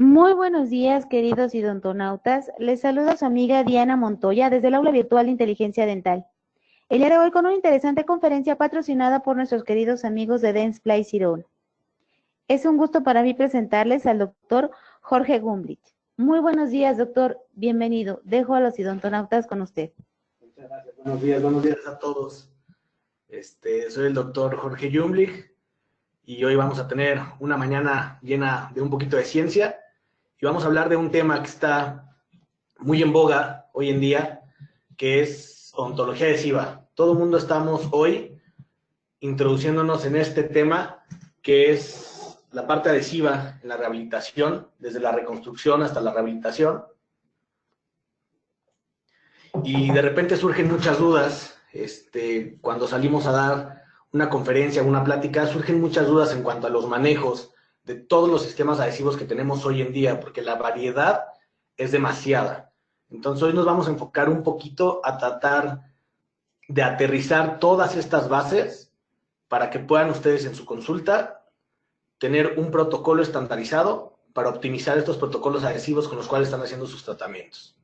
Muy buenos días, queridos idontonautas. Les saluda su amiga Diana Montoya desde el aula virtual de Inteligencia Dental. El día de hoy con una interesante conferencia patrocinada por nuestros queridos amigos de Dentsply Sirona. Es un gusto para mí presentarles al doctor Jorge Gumblich. Muy buenos días, doctor. Bienvenido. Dejo a los idontonautas con usted. Muchas gracias. Buenos días a todos. Soy el doctor Jorge Jumblich y hoy vamos a tener una mañana llena de un poquito de ciencia y vamos a hablar de un tema que está muy en boga hoy en día, que es odontología adhesiva. Todo el mundo estamos hoy introduciéndonos en este tema que es la parte adhesiva en la rehabilitación, desde la reconstrucción hasta la rehabilitación. Y de repente surgen muchas dudas, cuando salimos a dar una conferencia, una plática, surgen muchas dudas en cuanto a los manejos de todos los sistemas adhesivos que tenemos hoy en día, porque la variedad es demasiada. Entonces hoy nos vamos a enfocar un poquito a tratar de aterrizar todas estas bases para que puedan ustedes en su consulta tener un protocolo estandarizado para optimizar estos protocolos adhesivos con los cuales están haciendo sus tratamientos.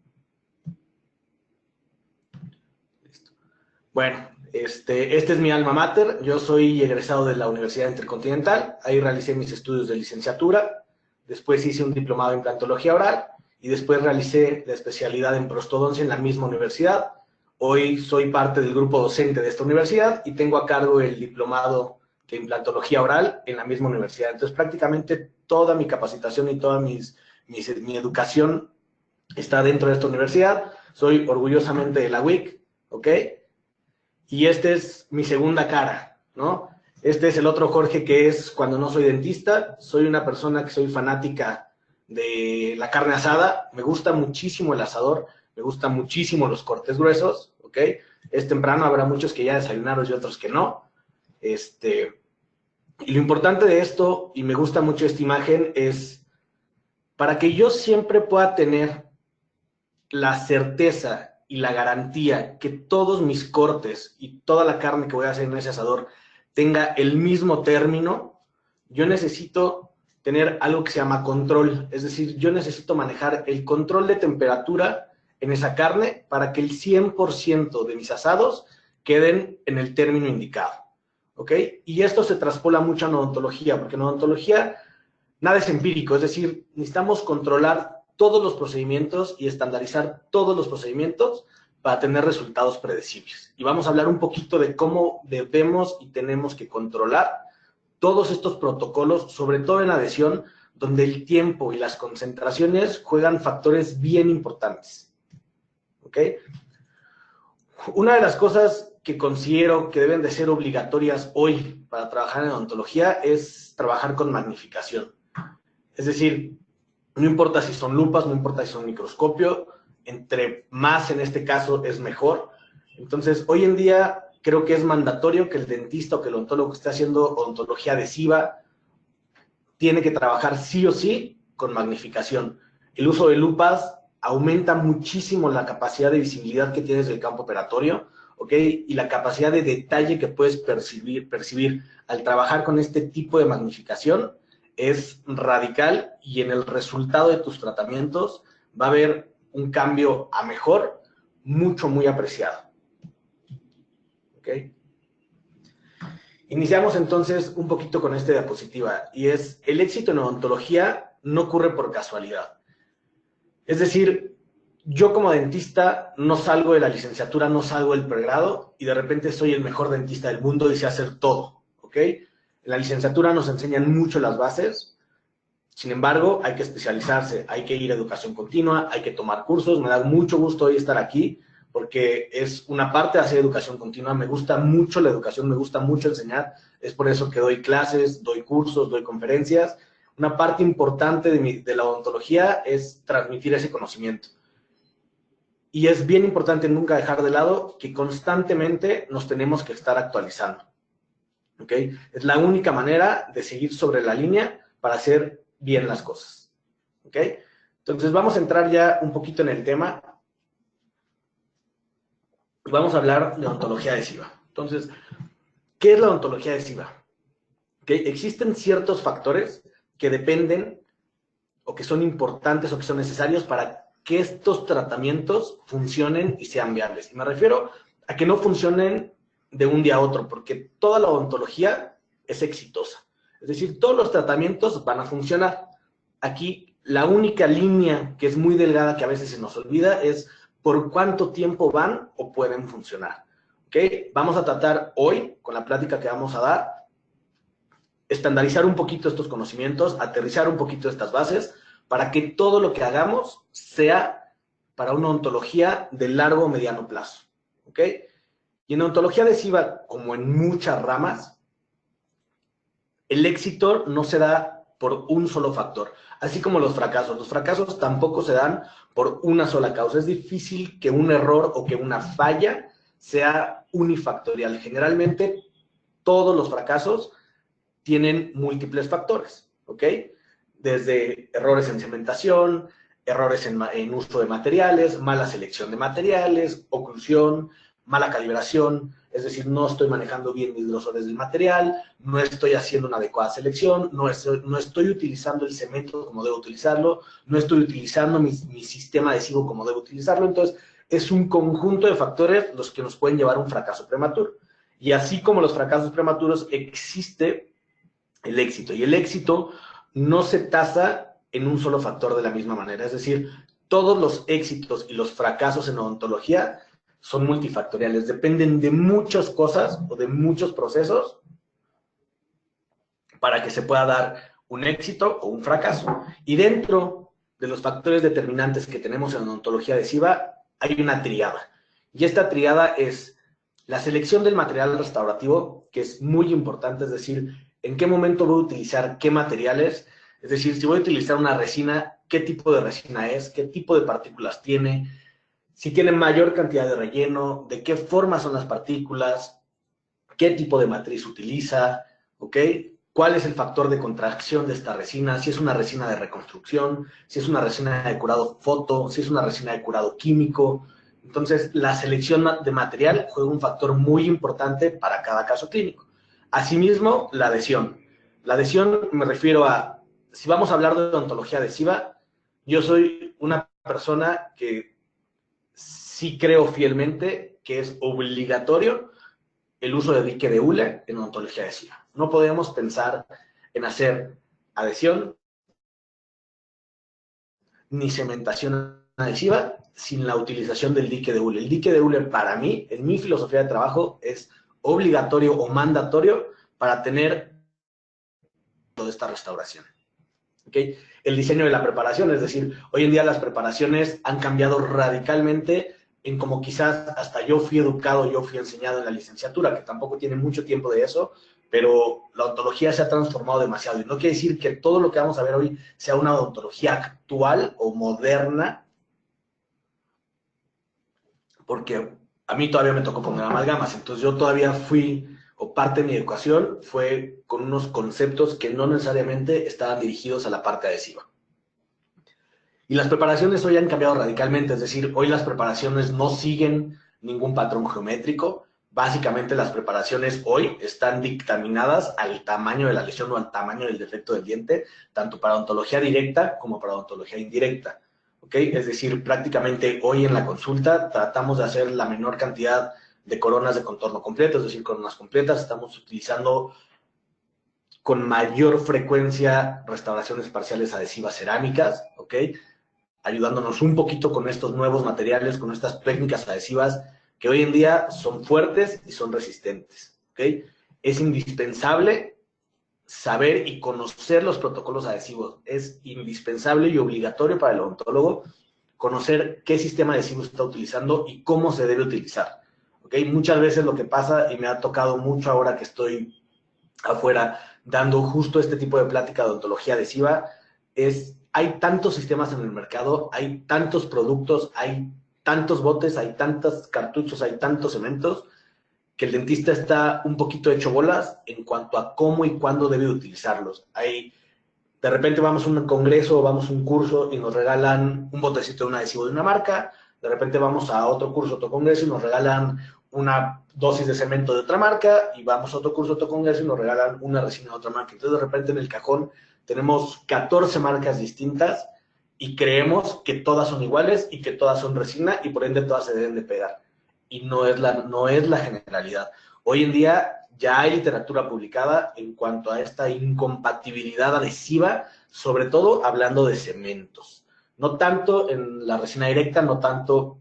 Bueno, este es mi alma mater. Yo soy egresado de la Universidad Intercontinental. Ahí realicé mis estudios de licenciatura. Después hice un diplomado en implantología oral y después realicé la especialidad en prostodoncia en la misma universidad. Hoy soy parte del grupo docente de esta universidad y tengo a cargo el diplomado de implantología oral en la misma universidad. Entonces, prácticamente toda mi capacitación y toda mi educación está dentro de esta universidad. Soy orgullosamente de la UIC, ¿ok? Y esta es mi segunda cara, ¿no? Este es el otro Jorge que es cuando no soy dentista. Soy una persona que soy fanática de la carne asada. Me gusta muchísimo el asador, me gustan muchísimo los cortes gruesos, ¿ok? Es temprano, habrá muchos que ya desayunaron y otros que no. Y lo importante de esto, y me gusta mucho esta imagen, es para que yo siempre pueda tener la certeza y la garantía que todos mis cortes y toda la carne que voy a hacer en ese asador tenga el mismo término, yo necesito tener algo que se llama control. Es decir, yo necesito manejar el control de temperatura en esa carne para que el 100% de mis asados queden en el término indicado, ¿ok? Y esto se traspola mucho en odontología, porque en odontología nada es empírico, es decir, necesitamos controlar todos los procedimientos y estandarizar todos los procedimientos para tener resultados predecibles. Y vamos a hablar un poquito de cómo debemos y tenemos que controlar todos estos protocolos, sobre todo en adhesión, donde el tiempo y las concentraciones juegan factores bien importantes. ¿Ok? Una de las cosas que considero que deben de ser obligatorias hoy para trabajar en odontología es trabajar con magnificación. Es decir, no importa si son lupas, no importa si son microscopio, entre más en este caso es mejor. Entonces, hoy en día creo que es mandatorio que el dentista o que el odontólogo que esté haciendo odontología adhesiva tiene que trabajar sí o sí con magnificación. El uso de lupas aumenta muchísimo la capacidad de visibilidad que tienes del campo operatorio, ¿ok? Y la capacidad de detalle que puedes percibir al trabajar con este tipo de magnificación es radical y en el resultado de tus tratamientos va a haber un cambio a mejor muy apreciado. ¿Ok? Iniciamos entonces un poquito con esta diapositiva y es el éxito en odontología no ocurre por casualidad. Es decir, yo como dentista no salgo de la licenciatura, no salgo del pregrado y de repente soy el mejor dentista del mundo y sé hacer todo, ¿ok? En la licenciatura nos enseñan mucho las bases. Sin embargo, hay que especializarse, hay que ir a educación continua, hay que tomar cursos. Me da mucho gusto hoy estar aquí porque es una parte de hacer educación continua. Me gusta mucho la educación, me gusta mucho enseñar. Es por eso que doy clases, doy cursos, doy conferencias. Una parte importante de la odontología es transmitir ese conocimiento. Y es bien importante nunca dejar de lado que constantemente nos tenemos que estar actualizando. ¿Ok? Es la única manera de seguir sobre la línea para hacer bien las cosas. ¿Ok? Entonces vamos a entrar ya un poquito en el tema. Vamos a hablar de odontología adhesiva. Entonces, ¿qué es la odontología adhesiva? ¿Okay? Existen ciertos factores que dependen o que son importantes o que son necesarios para que estos tratamientos funcionen y sean viables. Y me refiero a que no funcionen de un día a otro, porque toda la odontología es exitosa. Es decir, todos los tratamientos van a funcionar. Aquí la única línea que es muy delgada, que a veces se nos olvida, es por cuánto tiempo van o pueden funcionar. ¿Ok? Vamos a tratar hoy, con la plática que vamos a dar, estandarizar un poquito estos conocimientos, aterrizar un poquito estas bases, para que todo lo que hagamos sea para una odontología de largo o mediano plazo. ¿Ok? Y en odontología adhesiva, como en muchas ramas, el éxito no se da por un solo factor, así como los fracasos. Los fracasos tampoco se dan por una sola causa. Es difícil que un error o que una falla sea unifactorial. Generalmente, todos los fracasos tienen múltiples factores, ¿ok? Desde errores en cementación, errores en uso de materiales, mala selección de materiales, oclusión, mala calibración, es decir, no estoy manejando bien mis grosores del material, no estoy haciendo una adecuada selección, no estoy utilizando el cemento como debo utilizarlo, no estoy utilizando mi sistema adhesivo como debo utilizarlo. Entonces, es un conjunto de factores los que nos pueden llevar a un fracaso prematuro. Y así como los fracasos prematuros, existe el éxito. Y el éxito no se tasa en un solo factor de la misma manera. Es decir, todos los éxitos y los fracasos en odontología son multifactoriales, dependen de muchas cosas o de muchos procesos para que se pueda dar un éxito o un fracaso. Y dentro de los factores determinantes que tenemos en odontología adhesiva, hay una tríada. Y esta tríada es la selección del material restaurativo, que es muy importante, es decir, en qué momento voy a utilizar qué materiales, es decir, si voy a utilizar una resina, qué tipo de resina es, qué tipo de partículas tiene, si tiene mayor cantidad de relleno, de qué forma son las partículas, qué tipo de matriz utiliza, ¿ok? ¿Cuál es el factor de contracción de esta resina? Si es una resina de reconstrucción, si es una resina de curado foto, si es una resina de curado químico. Entonces, la selección de material juega un factor muy importante para cada caso clínico. Asimismo, la adhesión. La adhesión me refiero a, si vamos a hablar de odontología adhesiva, yo soy una persona que sí creo fielmente que es obligatorio el uso de dique de hule en odontología adhesiva. No podemos pensar en hacer adhesión ni cementación adhesiva sin la utilización del dique de hule. El dique de hule, para mí, en mi filosofía de trabajo, es obligatorio o mandatorio para tener toda esta restauración. ¿Okay? El diseño de la preparación, es decir, hoy en día las preparaciones han cambiado radicalmente en como quizás hasta yo fui educado, yo fui enseñado en la licenciatura, que tampoco tiene mucho tiempo de eso, pero la odontología se ha transformado demasiado. Y no quiere decir que todo lo que vamos a ver hoy sea una odontología actual o moderna, porque a mí todavía me tocó poner amalgamas, entonces yo todavía fui, o parte de mi educación fue con unos conceptos que no necesariamente estaban dirigidos a la parte adhesiva. Y las preparaciones hoy han cambiado radicalmente, es decir, hoy las preparaciones no siguen ningún patrón geométrico. Básicamente las preparaciones hoy están dictaminadas al tamaño de la lesión o al tamaño del defecto del diente, tanto para odontología directa como para odontología indirecta. ¿Ok? Es decir, prácticamente hoy en la consulta tratamos de hacer la menor cantidad de coronas de contorno completo, es decir, coronas completas. Estamos utilizando con mayor frecuencia restauraciones parciales adhesivas cerámicas, ¿ok? Ayudándonos un poquito con estos nuevos materiales, con estas técnicas adhesivas que hoy en día son fuertes y son resistentes. ¿Okay? Es indispensable saber y conocer los protocolos adhesivos. Es indispensable y obligatorio para el odontólogo conocer qué sistema adhesivo está utilizando y cómo se debe utilizar. ¿Okay? Muchas veces lo que pasa, y me ha tocado mucho ahora que estoy afuera dando justo este tipo de plática de odontología adhesiva, es hay tantos sistemas en el mercado, hay tantos productos, hay tantos botes, hay tantos cartuchos, hay tantos cementos, que el dentista está un poquito hecho bolas en cuanto a cómo y cuándo debe utilizarlos. De repente vamos a un congreso, vamos a un curso y nos regalan un botecito de un adhesivo de una marca, de repente vamos a otro curso, otro congreso y nos regalan una dosis de cemento de otra marca, y vamos a otro curso, otro congreso y nos regalan una resina de otra marca. Entonces de repente en el cajón tenemos 14 marcas distintas y creemos que todas son iguales y que todas son resina y por ende todas se deben de pegar. Y no es la generalidad. Hoy en día ya hay literatura publicada en cuanto a esta incompatibilidad adhesiva, sobre todo hablando de cementos. No tanto en la resina directa, no tanto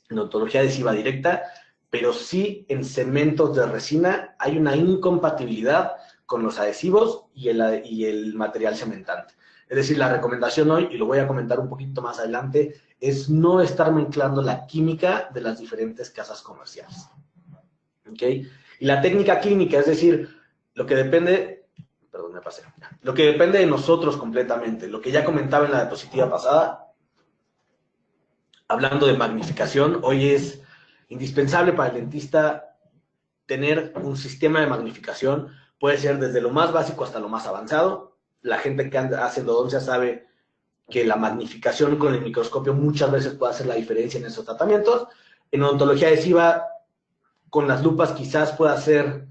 en ontología adhesiva directa, pero sí en cementos de resina hay una incompatibilidad con los adhesivos y el material cementante. Es decir, la recomendación hoy, y lo voy a comentar un poquito más adelante, es no estar mezclando la química de las diferentes casas comerciales. ¿Ok? Y la técnica clínica, es decir, lo que depende, perdón, me pasé, lo que depende de nosotros completamente, lo que ya comentaba en la diapositiva pasada, hablando de magnificación, hoy es indispensable para el dentista tener un sistema de magnificación, puede ser desde lo más básico hasta lo más avanzado. La gente que hace endodoncia sabe que la magnificación con el microscopio muchas veces puede hacer la diferencia en esos tratamientos. En odontología adhesiva, con las lupas quizás pueda ser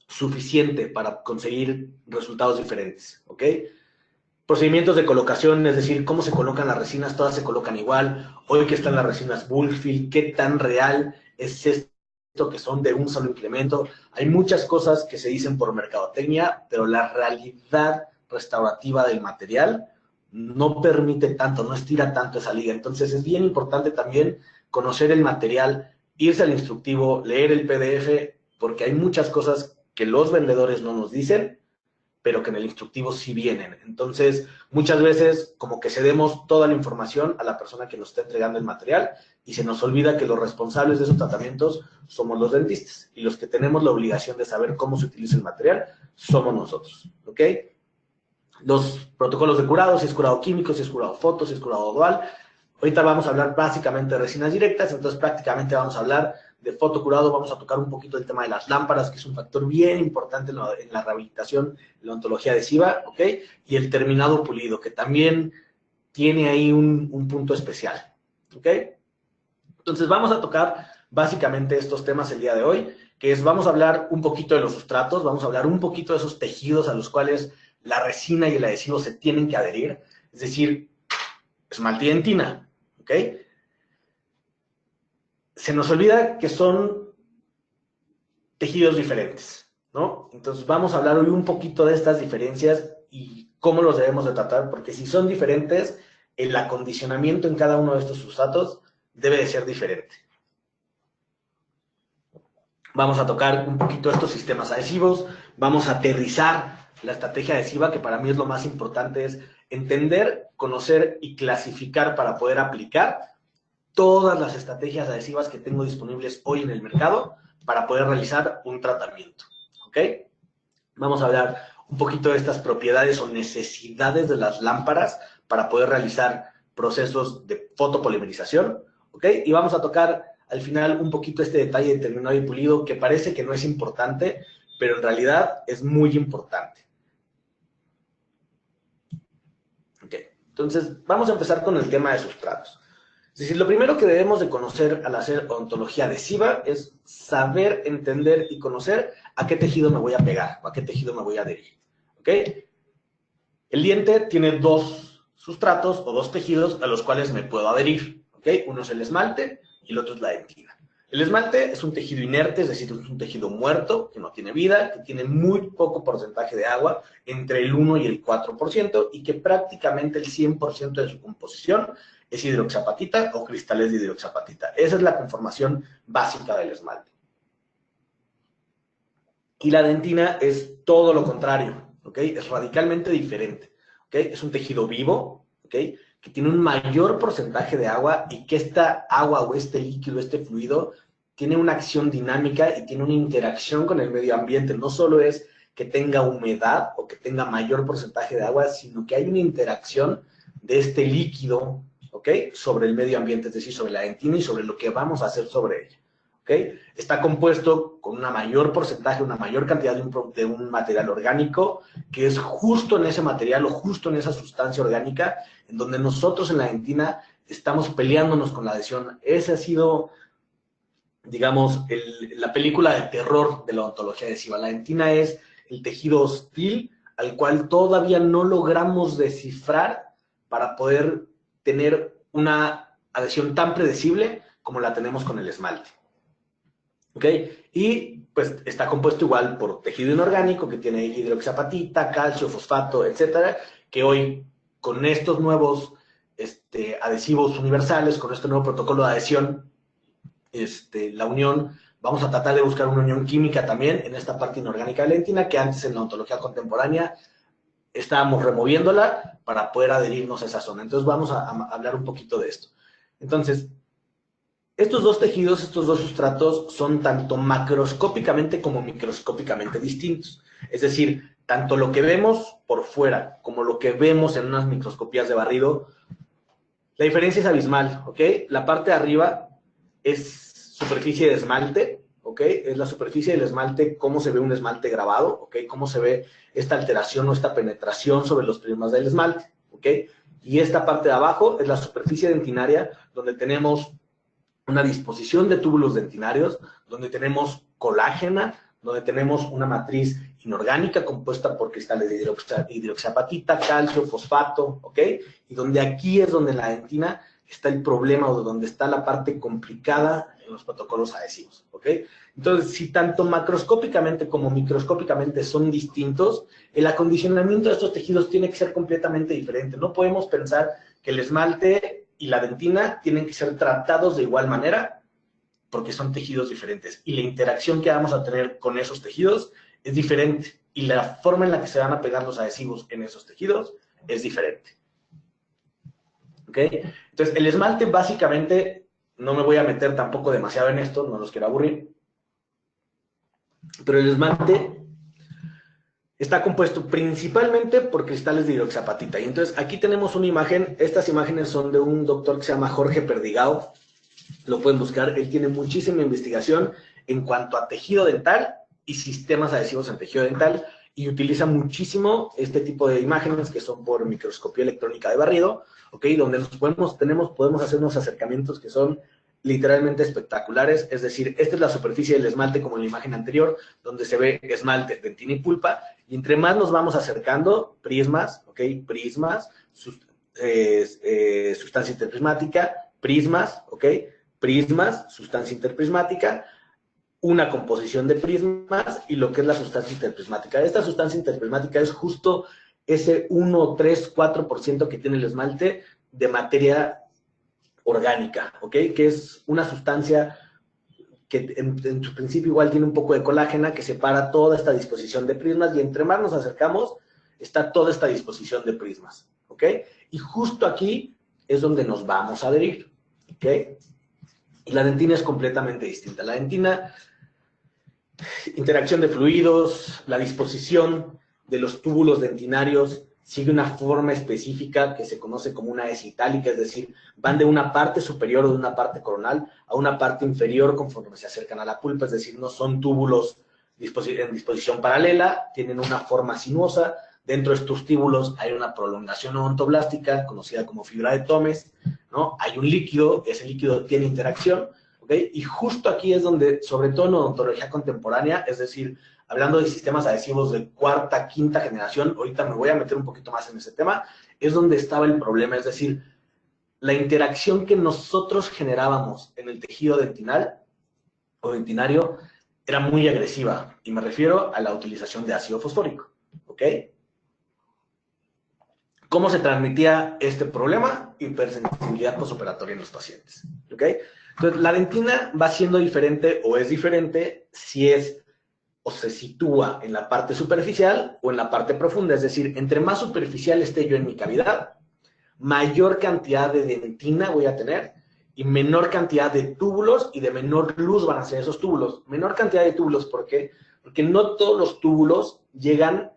suficiente para conseguir resultados diferentes, ¿ok? Procedimientos de colocación, es decir, cómo se colocan las resinas, todas se colocan igual. Hoy que están las resinas Bullfield, qué tan real es esto que son de un solo implemento. Hay muchas cosas que se dicen por mercadotecnia, pero la realidad restaurativa del material no permite tanto, no estira tanto esa liga. Entonces es bien importante también conocer el material, irse al instructivo, leer el PDF, porque hay muchas cosas que los vendedores no nos dicen, pero que en el instructivo sí vienen. Entonces, muchas veces como que cedemos toda la información a la persona que nos está entregando el material y se nos olvida que los responsables de esos tratamientos somos los dentistas y los que tenemos la obligación de saber cómo se utiliza el material somos nosotros, ¿ok? Los protocolos de curado, si es curado químico, si es curado foto, si es curado dual. Ahorita vamos a hablar básicamente de resinas directas, entonces prácticamente vamos a hablar de fotocurado, vamos a tocar un poquito el tema de las lámparas, que es un factor bien importante en la rehabilitación, en la ontología adhesiva, ¿ok? Y el terminado pulido, que también tiene ahí un punto especial, ¿ok? Entonces vamos a tocar básicamente estos temas el día de hoy, que es, vamos a hablar un poquito de los sustratos, vamos a hablar un poquito de esos tejidos a los cuales la resina y el adhesivo se tienen que adherir, es decir, esmalte y dentina, ¿ok? Se nos olvida que son tejidos diferentes, ¿no? Entonces vamos a hablar hoy un poquito de estas diferencias y cómo los debemos de tratar, porque si son diferentes, el acondicionamiento en cada uno de estos sustratos debe de ser diferente. Vamos a tocar un poquito estos sistemas adhesivos, vamos a aterrizar la estrategia adhesiva, que para mí es lo más importante, es entender, conocer y clasificar para poder aplicar todas las estrategias adhesivas que tengo disponibles hoy en el mercado para poder realizar un tratamiento, ¿ok? Vamos a hablar un poquito de estas propiedades o necesidades de las lámparas para poder realizar procesos de fotopolimerización, ¿ok? Y vamos a tocar al final un poquito este detalle de terminado y pulido que parece que no es importante, pero en realidad es muy importante. ¿Ok? Entonces, vamos a empezar con el tema de sustratos. Es decir, lo primero que debemos de conocer al hacer ontología adhesiva es saber, entender y conocer a qué tejido me voy a pegar o a qué tejido me voy a adherir, ¿ok? El diente tiene dos sustratos o dos tejidos a los cuales me puedo adherir, ¿ok? Uno es el esmalte y el otro es la dentina. El esmalte es un tejido inerte, es decir, es un tejido muerto, que no tiene vida, que tiene muy poco porcentaje de agua, entre el 1 y el 4%, y que prácticamente el 100% de su composición es hidroxiapatita o cristales de hidroxiapatita. Esa es la conformación básica del esmalte. Y la dentina es todo lo contrario, ¿ok? Es radicalmente diferente, ¿ok? Es un tejido vivo, ¿ok? Que tiene un mayor porcentaje de agua y que esta agua o este líquido, este fluido, tiene una acción dinámica y tiene una interacción con el medio ambiente. No solo es que tenga humedad o que tenga mayor porcentaje de agua, sino que hay una interacción de este líquido, ¿ok? Sobre el medio ambiente, es decir, sobre la dentina y sobre lo que vamos a hacer sobre ella, ¿ok? Está compuesto con una mayor porcentaje, una mayor cantidad de un material orgánico, que es justo en ese material o justo en esa sustancia orgánica en donde nosotros en la dentina estamos peleándonos con la adhesión. Ese ha sido, digamos, la película de terror de la odontología adhesiva. La dentina es el tejido hostil al cual todavía no logramos descifrar para poder tener una adhesión tan predecible como la tenemos con el esmalte. ¿Ok? Y pues está compuesto igual por tejido inorgánico que tiene hidroxiapatita, calcio, fosfato, etcétera, que hoy con estos nuevos adhesivos universales, con este nuevo protocolo de adhesión, la unión, vamos a tratar de buscar una unión química también en esta parte inorgánica de la dentina, que antes en la ontología contemporánea estábamos removiéndola para poder adherirnos a esa zona. Entonces vamos a hablar un poquito de esto. Entonces, estos dos tejidos, estos dos sustratos son tanto macroscópicamente como microscópicamente distintos. Es decir, tanto lo que vemos por fuera como lo que vemos en unas microscopías de barrido, la diferencia es abismal, ¿ok? La parte de arriba es superficie de esmalte, ¿ok? Es la superficie del esmalte, cómo se ve un esmalte grabado, ¿ok? Cómo se ve esta alteración o esta penetración sobre los prismas del esmalte, ¿ok? Y esta parte de abajo es la superficie dentinaria, donde tenemos una disposición de túbulos dentinarios, donde tenemos colágena, donde tenemos una matriz inorgánica compuesta por cristales de hidroxiapatita, calcio, fosfato, ¿ok? Y donde aquí es donde en la dentina está el problema o donde está la parte complicada en los protocolos adhesivos, ¿ok? Entonces, si tanto macroscópicamente como microscópicamente son distintos, el acondicionamiento de estos tejidos tiene que ser completamente diferente. No podemos pensar que el esmalte y la dentina tienen que ser tratados de igual manera porque son tejidos diferentes y la interacción que vamos a tener con esos tejidos es diferente y la forma en la que se van a pegar los adhesivos en esos tejidos es diferente. ¿Ok? Entonces, el esmalte básicamente, no me voy a meter tampoco demasiado en esto, no los quiero aburrir, pero el esmalte está compuesto principalmente por cristales de hidroxiapatita. Y entonces aquí tenemos una imagen, estas imágenes son de un doctor que se llama Jorge Perdigao, lo pueden buscar, él tiene muchísima investigación en cuanto a tejido dental y sistemas adhesivos en tejido dental y utiliza muchísimo este tipo de imágenes que son por microscopía electrónica de barrido, ¿ok? Donde podemos hacer unos acercamientos que son literalmente espectaculares, es decir, esta es la superficie del esmalte como en la imagen anterior, donde se ve esmalte, dentina y pulpa, y entre más nos vamos acercando, prismas, ¿ok? Prismas, sustancia interprismática, prismas, ¿ok? Prismas, sustancia interprismática, una composición de prismas y lo que es la sustancia interprismática. Esta sustancia interprismática es justo ese 1, 3, 4% que tiene el esmalte de materia orgánica, ¿ok? Que es una sustancia que en su principio igual tiene un poco de colágena que separa toda esta disposición de prismas y entre más nos acercamos está toda esta disposición de prismas, ¿ok? Y justo aquí es donde nos vamos a adherir, ¿ok? Y la dentina es completamente distinta. La dentina, interacción de fluidos, la disposición de los túbulos dentinarios sigue una forma específica que se conoce como una esitálica, es decir, van de una parte superior o de una parte coronal a una parte inferior conforme se acercan a la pulpa, es decir, no son túbulos en disposición paralela, tienen una forma sinuosa, dentro de estos túbulos hay una prolongación odontoblástica conocida como fibra de Tomes, ¿no? Hay un líquido, ese líquido tiene interacción, ¿ok? Y justo aquí es donde, sobre todo en odontología contemporánea, es decir, hablando de sistemas adhesivos de cuarta, quinta generación, ahorita me voy a meter un poquito más en ese tema, es donde estaba el problema, es decir, la interacción que nosotros generábamos en el tejido dentinal o dentinario era muy agresiva, y me refiero a la utilización de ácido fosfórico, ¿ok? ¿Cómo se transmitía este problema? Hipersensibilidad postoperatoria en los pacientes, ¿ok? Entonces, la dentina va siendo diferente o es diferente si es o se sitúa en la parte superficial o en la parte profunda. Es decir, entre más superficial esté yo en mi cavidad, mayor cantidad de dentina voy a tener y menor cantidad de túbulos y de menor luz van a ser esos túbulos. Menor cantidad de túbulos, ¿por qué? Porque no todos los túbulos llegan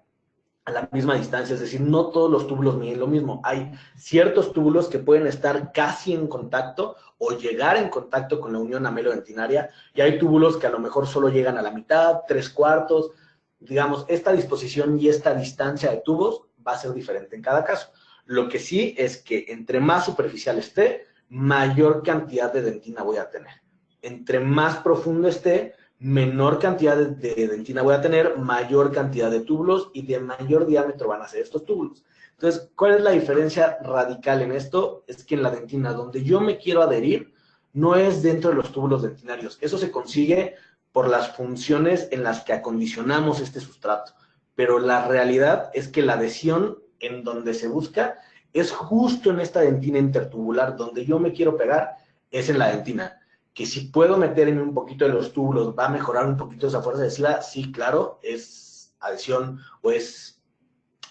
a la misma distancia, es decir, no todos los túbulos miden lo mismo. Hay ciertos túbulos que pueden estar casi en contacto o llegar en contacto con la unión amelodentinaria y hay túbulos que a lo mejor solo llegan a la mitad, 3/4. Digamos, esta disposición y esta distancia de tubos va a ser diferente en cada caso. Lo que sí es que entre más superficial esté, mayor cantidad de dentina voy a tener. Entre más profundo esté, menor cantidad de dentina voy a tener, mayor cantidad de túbulos y de mayor diámetro van a ser estos túbulos. Entonces, ¿cuál es la diferencia radical en esto? Es que en la dentina donde yo me quiero adherir no es dentro de los túbulos dentinarios. Eso se consigue por las funciones en las que acondicionamos este sustrato. Pero la realidad es que la adhesión en donde se busca es justo en esta dentina intertubular. Donde yo me quiero pegar es en la dentina. Que si puedo meter en un poquito de los túbulos, ¿va a mejorar un poquito esa fuerza adhesiva? Sí, claro, es adhesión o es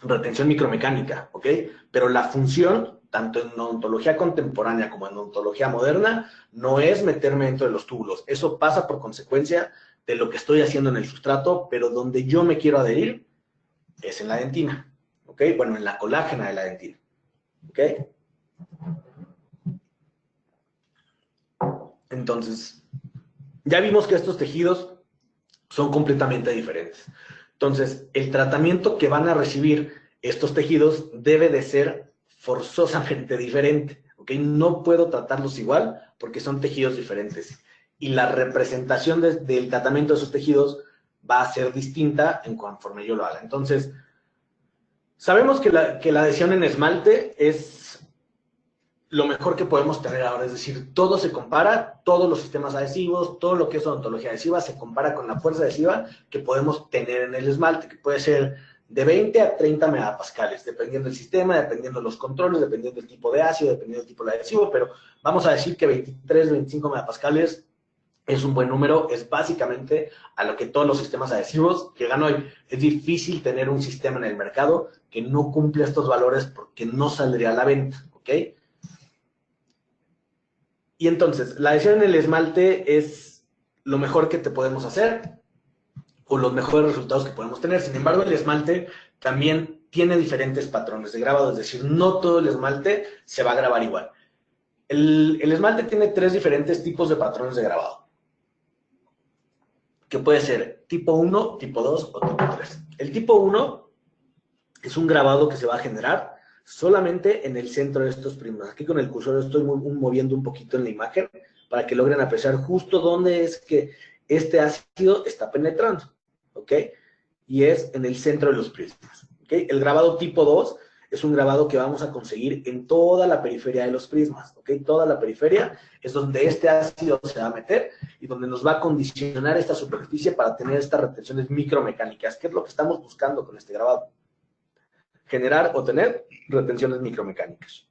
retención micromecánica, ¿ok? Pero la función, tanto en odontología contemporánea como en odontología moderna, no es meterme dentro de los túbulos. Eso pasa por consecuencia de lo que estoy haciendo en el sustrato, pero donde yo me quiero adherir es en la dentina, ¿ok? Bueno, en la colágena de la dentina, ¿ok? Entonces, ya vimos que estos tejidos son completamente diferentes. Entonces, el tratamiento que van a recibir estos tejidos debe de ser forzosamente diferente, ¿ok? No puedo tratarlos igual porque son tejidos diferentes. Y la representación del tratamiento de esos tejidos va a ser distinta en conforme yo lo haga. Entonces, sabemos que la adhesión en esmalte es lo mejor que podemos tener ahora, es decir, todo se compara, todos los sistemas adhesivos, todo lo que es odontología adhesiva se compara con la fuerza adhesiva que podemos tener en el esmalte, que puede ser de 20 a 30 megapascales, dependiendo del sistema, dependiendo de los controles, dependiendo del tipo de ácido, dependiendo del tipo de adhesivo, pero vamos a decir que 23, 25 megapascales es un buen número, es básicamente a lo que todos los sistemas adhesivos llegan hoy. Es difícil tener un sistema en el mercado que no cumple estos valores porque no saldría a la venta, ¿ok? Y entonces, la adhesión en el esmalte es lo mejor que te podemos hacer o los mejores resultados que podemos tener. Sin embargo, el esmalte también tiene diferentes patrones de grabado, es decir, no todo el esmalte se va a grabar igual. El esmalte tiene 3 diferentes tipos de patrones de grabado, que puede ser tipo 1, tipo 2 o tipo 3. El tipo 1 es un grabado que se va a generar solamente en el centro de estos prismas. Aquí con el cursor estoy moviendo un poquito en la imagen para que logren apreciar justo dónde es que este ácido está penetrando, ¿ok? Y es en el centro de los prismas, ¿ok? El grabado tipo 2 es un grabado que vamos a conseguir en toda la periferia de los prismas, ¿ok? Toda la periferia es donde este ácido se va a meter y donde nos va a condicionar esta superficie para tener estas retenciones micromecánicas, que es lo que estamos buscando con este grabado. Generar o tener retenciones micromecánicas.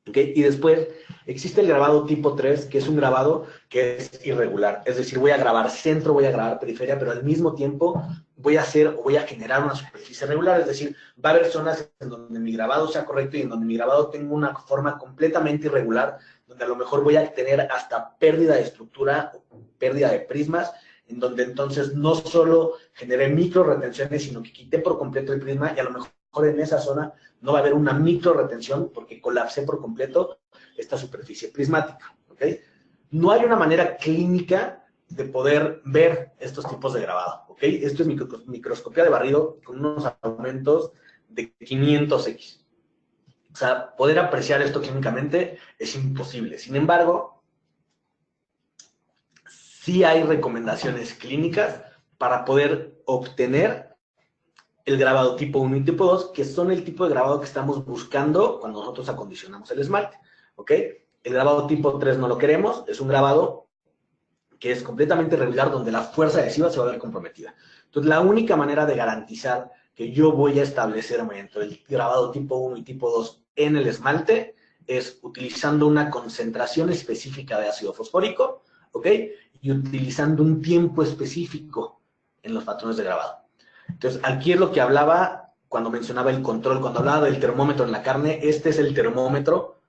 ¿Okay? Y después existe el grabado tipo 3, que es un grabado que es irregular. Es decir, voy a grabar centro, voy a grabar periferia, pero al mismo tiempo voy a generar una superficie regular. Es decir, va a haber zonas en donde mi grabado sea correcto y en donde mi grabado tenga una forma completamente irregular, donde a lo mejor voy a tener hasta pérdida de estructura, pérdida de prismas, en donde entonces no solo generé micro retenciones, sino que quité por completo el prisma y a lo mejor en esa zona no va a haber una micro retención porque colapsé por completo esta superficie prismática, ¿ok? No hay una manera clínica de poder ver estos tipos de grabado, ¿ok? Esto es microscopía de barrido con unos aumentos de 500x. O sea, poder apreciar esto clínicamente es imposible. Sin embargo, sí hay recomendaciones clínicas para poder obtener el grabado tipo 1 y tipo 2, que son el tipo de grabado que estamos buscando cuando nosotros acondicionamos el esmalte, ¿ok? El grabado tipo 3 no lo queremos, es un grabado que es completamente irregular, donde la fuerza adhesiva se va a ver comprometida. Entonces, la única manera de garantizar que yo voy a establecerme entre el grabado tipo 1 y tipo 2 en el esmalte es utilizando una concentración específica de ácido fosfórico, ¿ok? Y utilizando un tiempo específico en los patrones de grabado. Entonces, aquí es lo que hablaba cuando mencionaba el control, cuando hablaba del termómetro en la carne, este es el termómetro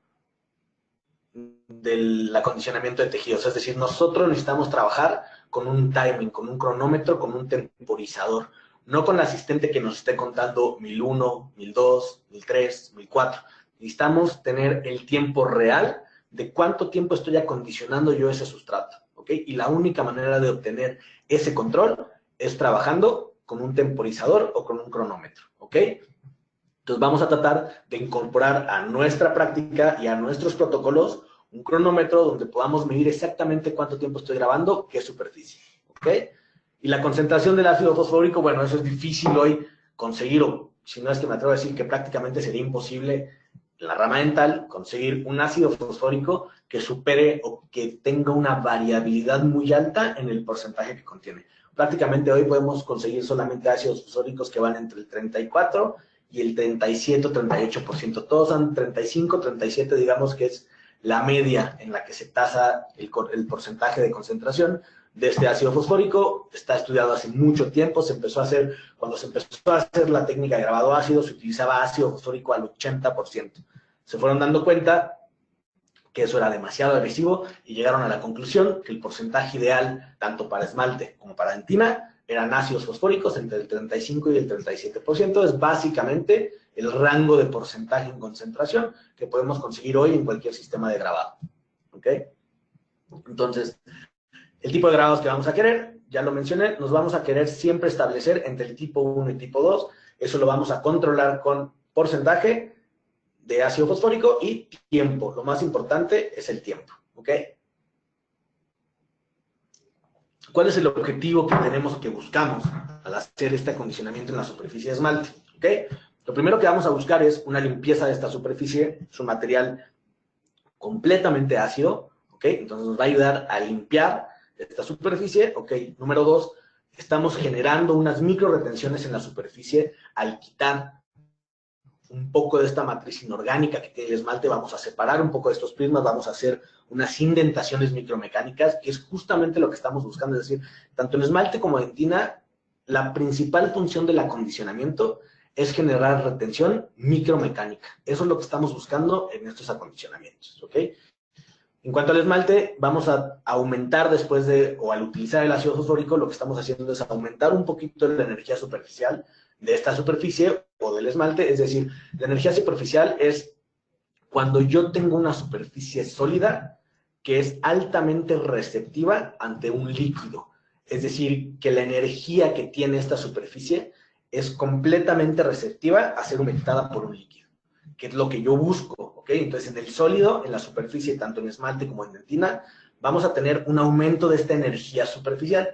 del acondicionamiento de tejidos. Es decir, nosotros necesitamos trabajar con un timing, con un cronómetro, con un temporizador, no con el asistente que nos esté contando 1001, 1002, 1003, 1004. Necesitamos tener el tiempo real de cuánto tiempo estoy acondicionando yo ese sustrato, ¿ok? Y la única manera de obtener ese control es trabajando con un temporizador o con un cronómetro, ¿ok? Entonces vamos a tratar de incorporar a nuestra práctica y a nuestros protocolos un cronómetro donde podamos medir exactamente cuánto tiempo estoy grabando, qué superficie, ¿ok? Y la concentración del ácido fosfórico, bueno, eso es difícil hoy conseguir, o si no es que me atrevo a decir que prácticamente sería imposible en la rama dental conseguir un ácido fosfórico que supere o que tenga una variabilidad muy alta en el porcentaje que contiene. Prácticamente hoy podemos conseguir solamente ácidos fosfóricos que van entre el 34 y el 37 o 38%. Todos son 35, 37, digamos que es la media en la que se tasa el porcentaje de concentración de este ácido fosfórico. Está estudiado hace mucho tiempo, cuando se empezó a hacer la técnica de grabado ácido, se utilizaba ácido fosfórico al 80%. Se fueron dando cuenta que eso era demasiado agresivo y llegaron a la conclusión que el porcentaje ideal, tanto para esmalte como para dentina, eran ácidos fosfóricos entre el 35 y el 37%. Es básicamente el rango de porcentaje en concentración que podemos conseguir hoy en cualquier sistema de grabado. ¿Ok? Entonces, el tipo de grabados que vamos a querer, ya lo mencioné, nos vamos a querer siempre establecer entre el tipo 1 y tipo 2. Eso lo vamos a controlar con porcentaje de ácido fosfórico y tiempo. Lo más importante es el tiempo, ¿ok? ¿Cuál es el objetivo que tenemos o que buscamos al hacer este acondicionamiento en la superficie de esmalte? ¿Ok? Lo primero que vamos a buscar es una limpieza de esta superficie. Es un material completamente ácido, ¿ok? Entonces nos va a ayudar a limpiar esta superficie, ¿ok? Número 2, estamos generando unas micro retenciones en la superficie al quitar un poco de esta matriz inorgánica que tiene el esmalte. Vamos a separar un poco de estos prismas, vamos a hacer unas indentaciones micromecánicas, que es justamente lo que estamos buscando. Es decir, tanto en esmalte como en dentina, la principal función del acondicionamiento es generar retención micromecánica. Eso es lo que estamos buscando en estos acondicionamientos, ¿ok? En cuanto al esmalte, vamos a aumentar o al utilizar el ácido fosfórico, lo que estamos haciendo es aumentar un poquito la energía superficial de esta superficie o del esmalte. Es decir, la energía superficial es cuando yo tengo una superficie sólida que es altamente receptiva ante un líquido. Es decir, que la energía que tiene esta superficie es completamente receptiva a ser humectada por un líquido, que es lo que yo busco, ¿ok? Entonces, en el sólido, en la superficie, tanto en esmalte como en dentina, vamos a tener un aumento de esta energía superficial.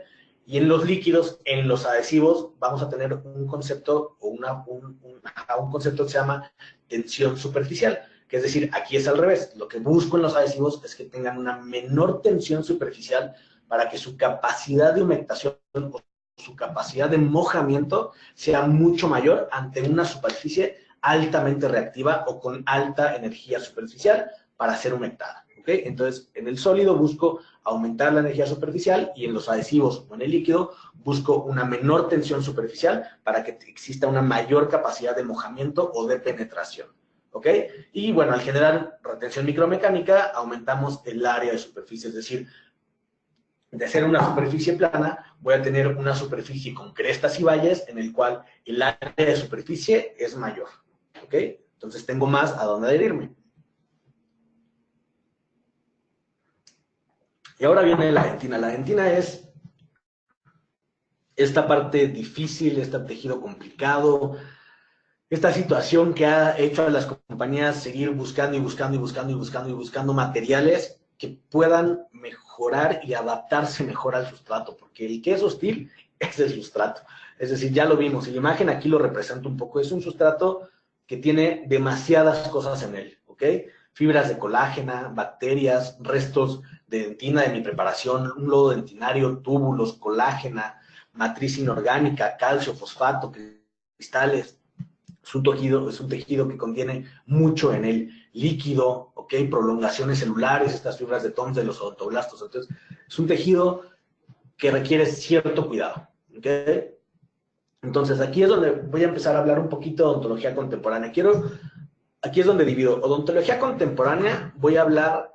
Y en los líquidos, en los adhesivos, vamos a tener un concepto o un concepto que se llama tensión superficial, que es decir, aquí es al revés. Lo que busco en los adhesivos es que tengan una menor tensión superficial para que su capacidad de humectación o su capacidad de mojamiento sea mucho mayor ante una superficie altamente reactiva o con alta energía superficial para ser humectada. ¿Okay? Entonces, en el sólido busco aumentar la energía superficial y en los adhesivos o en el líquido busco una menor tensión superficial para que exista una mayor capacidad de mojamiento o de penetración. ¿Ok? Y bueno, al generar retención micromecánica, aumentamos el área de superficie, es decir, de ser una superficie plana, voy a tener una superficie con crestas y valles en el cual el área de superficie es mayor. ¿Ok? Entonces tengo más a dónde adherirme. Y ahora viene la dentina. La dentina es esta parte difícil, este tejido complicado, esta situación que ha hecho a las compañías seguir buscando y buscando y buscando y buscando y buscando materiales que puedan mejorar y adaptarse mejor al sustrato, porque el que es hostil es el sustrato. Es decir, ya lo vimos, y la imagen aquí lo representa un poco. Es un sustrato que tiene demasiadas cosas en él, ¿ok? Fibras de colágena, bacterias, restos de dentina de mi preparación, un lodo dentinario, túbulos, colágena, matriz inorgánica, calcio, fosfato, cristales. Es un tejido que contiene mucho en el líquido, ¿ok? Prolongaciones celulares, estas fibras de TOMS de los odontoblastos. Entonces, es un tejido que requiere cierto cuidado, ¿ok? Entonces, aquí es donde voy a empezar a hablar un poquito de odontología contemporánea. Aquí es donde divido. Odontología contemporánea, voy a hablar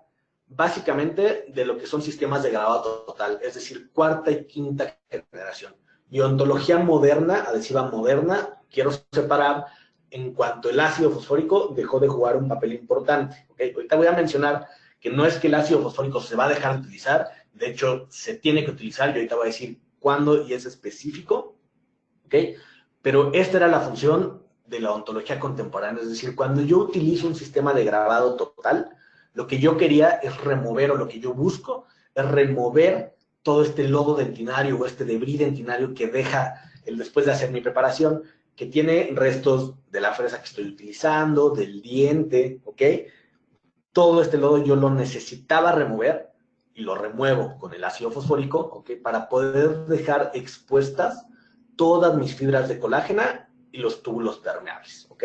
básicamente de lo que son sistemas de grabado total, es decir, cuarta y quinta generación. Y odontología moderna, adhesiva moderna, quiero separar en cuanto el ácido fosfórico dejó de jugar un papel importante. ¿Okay? Ahorita voy a mencionar que no es que el ácido fosfórico se va a dejar de utilizar, de hecho, se tiene que utilizar, y ahorita voy a decir cuándo y es específico, ¿ok? Pero esta era la función de la odontología contemporánea, es decir, cuando yo utilizo un sistema de grabado total, lo que yo quería es remover, o lo que yo busco es remover todo este lodo dentinario o este debris dentinario que deja después de hacer mi preparación, que tiene restos de la fresa que estoy utilizando, del diente, ¿ok? Todo este lodo yo lo necesitaba remover y lo remuevo con el ácido fosfórico, ¿ok? Para poder dejar expuestas todas mis fibras de colágena y los túbulos permeables, ¿ok?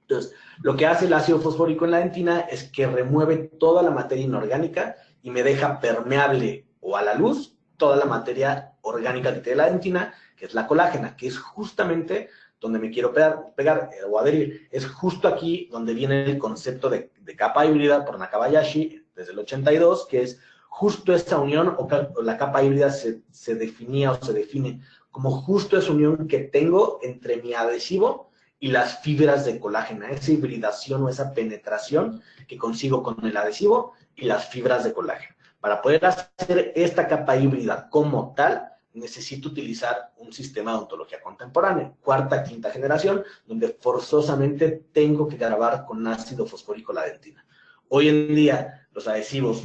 Entonces, lo que hace el ácido fosfórico en la dentina es que remueve toda la materia inorgánica y me deja permeable o a la luz toda la materia orgánica que tiene la dentina, que es la colágena, que es justamente donde me quiero pegar o adherir. Es justo aquí donde viene el concepto de capa híbrida por Nakabayashi desde el 82, que es justo esta unión, o la capa híbrida se definía o se define como justo esa unión que tengo entre mi adhesivo y las fibras de colágeno, esa hibridación o esa penetración que consigo con el adhesivo y las fibras de colágeno. Para poder hacer esta capa híbrida como tal, necesito utilizar un sistema de odontología contemporánea, cuarta, quinta generación, donde forzosamente tengo que grabar con ácido fosfórico la dentina. Hoy en día, los adhesivos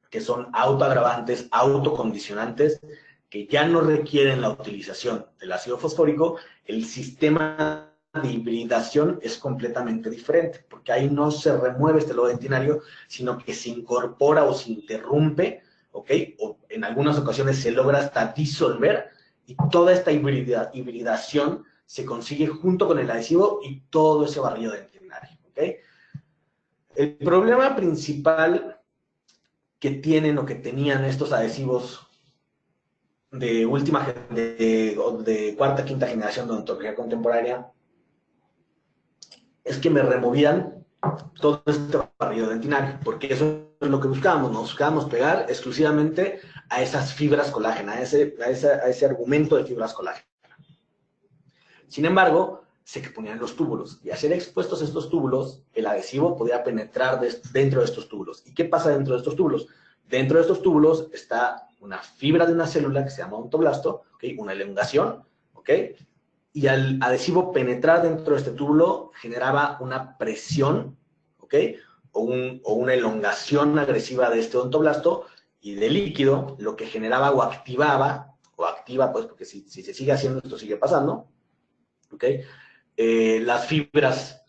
que son autoagravantes, autocondicionantes, que ya no requieren la utilización del ácido fosfórico, el sistema de hibridación es completamente diferente, porque ahí no se remueve este lodo dentinario, sino que se incorpora o se interrumpe, ¿ok? O en algunas ocasiones se logra hasta disolver, y toda esta hibridación se consigue junto con el adhesivo y todo ese barrido dentinario, ¿ok? El problema principal que tienen o que tenían estos adhesivos de cuarta, quinta generación de odontología contemporánea es que me removían todo este barrido dentinario, porque eso es lo que buscábamos, nos buscábamos pegar exclusivamente a esas fibras colágena, a ese argumento de fibras colágena. Sin embargo, se ponían los túbulos, y al ser expuestos estos túbulos, el adhesivo podía penetrar dentro de estos túbulos. ¿Y qué pasa dentro de estos túbulos? Dentro de estos túbulos está una fibra de una célula que se llama odontoblasto, ¿okay? Una elongación, ¿ok? Y al adhesivo penetrar dentro de este túbulo generaba una presión, ¿ok? O una elongación agresiva de este odontoblasto y de líquido, lo que generaba o activa, pues porque si se sigue haciendo esto sigue pasando, ¿ok? Las fibras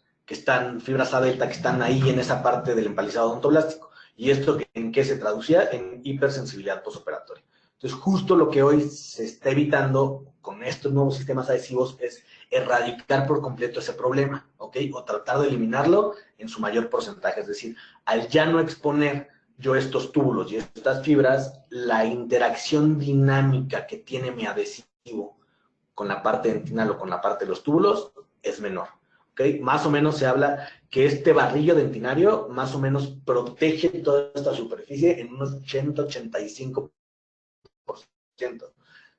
fibras A delta que están ahí en esa parte del empalizado odontoblástico. ¿Y esto en qué se traducía? En hipersensibilidad postoperatoria. Entonces, justo lo que hoy se está evitando con estos nuevos sistemas adhesivos es erradicar por completo ese problema, ¿ok? O tratar de eliminarlo en su mayor porcentaje. Es decir, al ya no exponer yo estos túbulos y estas fibras, la interacción dinámica que tiene mi adhesivo con la parte dentinal o con la parte de los túbulos es menor. ¿Okay? Más o menos se habla que este barrillo dentinario más o menos protege toda esta superficie en un 80-85%. Entonces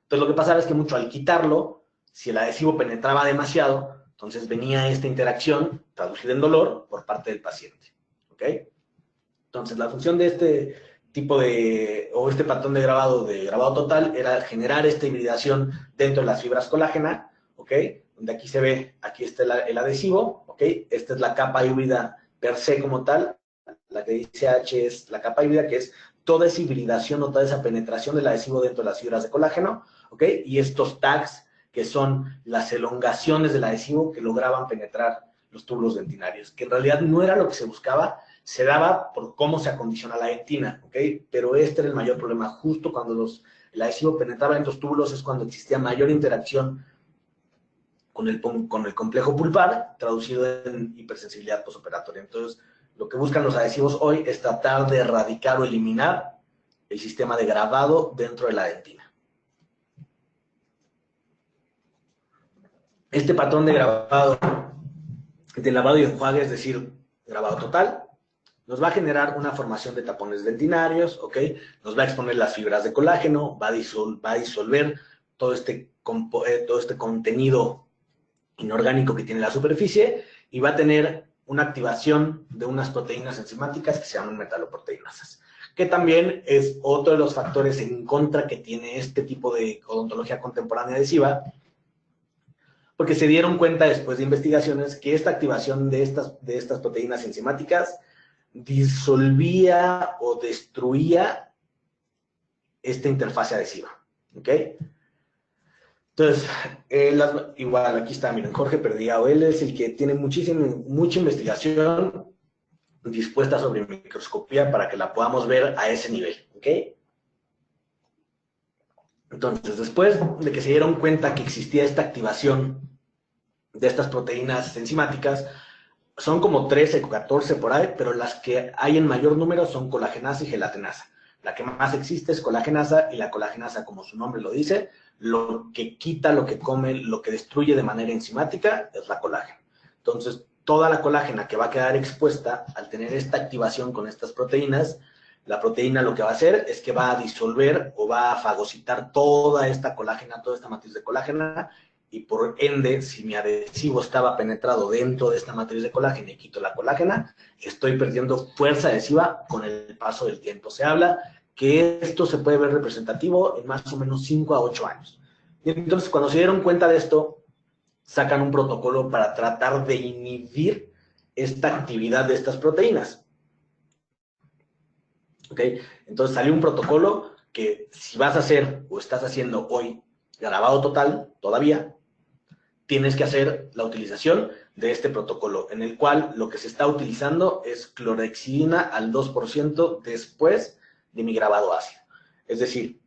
lo que pasaba es que mucho al quitarlo, si el adhesivo penetraba demasiado, entonces venía esta interacción traducida en dolor por parte del paciente. ¿Ok? Entonces la función de este tipo este patrón de grabado total era generar esta hibridación dentro de las fibras colágena, ¿ok? Donde aquí se ve, aquí está el adhesivo, ¿ok? Esta es la capa híbrida per se como tal, la que dice H es la capa híbrida, que es toda esa hibridación o toda esa penetración del adhesivo dentro de las fibras de colágeno, ¿ok? Y estos tags, que son las elongaciones del adhesivo que lograban penetrar los túbulos dentinarios, que en realidad no era lo que se buscaba, se daba por cómo se acondiciona la dentina, ¿ok? Pero este era el mayor problema. Justo cuando el adhesivo penetraba en los túbulos es cuando existía mayor interacción con el complejo pulpar, traducido en hipersensibilidad postoperatoria. Entonces, lo que buscan los adhesivos hoy es tratar de erradicar o eliminar el sistema de grabado dentro de la dentina. Este patrón de grabado, de lavado y enjuague, es decir, grabado total, nos va a generar una formación de tapones dentinarios, ¿ok? Nos va a exponer las fibras de colágeno, va a disolver todo este contenido inorgánico que tiene la superficie y va a tener una activación de unas proteínas enzimáticas que se llaman metaloproteinasas, que también es otro de los factores en contra que tiene este tipo de odontología contemporánea adhesiva, porque se dieron cuenta después de investigaciones que esta activación de estas proteínas enzimáticas disolvía o destruía esta interfase adhesiva, ¿ok? Entonces, igual aquí está, miren, Jorge Perdigao, él es el que tiene mucha investigación dispuesta sobre microscopía para que la podamos ver a ese nivel, ¿ok? Entonces, después de que se dieron cuenta que existía esta activación de estas proteínas enzimáticas, son como 13 o 14 por ahí, pero las que hay en mayor número son colagenasa y gelatinasa. La que más existe es colagenasa, y la colagenasa, como su nombre lo dice, lo que quita, lo que come, lo que destruye de manera enzimática es la colágena. Entonces, toda la colágena que va a quedar expuesta al tener esta activación con estas proteínas, la proteína lo que va a hacer es que va a disolver o va a fagocitar toda esta colágena, toda esta matriz de colágena, y por ende, si mi adhesivo estaba penetrado dentro de esta matriz de colágeno y quito la colágena, estoy perdiendo fuerza adhesiva con el paso del tiempo. Se habla que esto se puede ver representativo en más o menos 5 a 8 años. Y entonces, cuando se dieron cuenta de esto, sacan un protocolo para tratar de inhibir esta actividad de estas proteínas. ¿Ok? Entonces salió un protocolo que, si vas a hacer o estás haciendo hoy grabado total, todavía, tienes que hacer la utilización de este protocolo, en el cual lo que se está utilizando es clorhexidina al 2% después de mi grabado ácido. Es decir,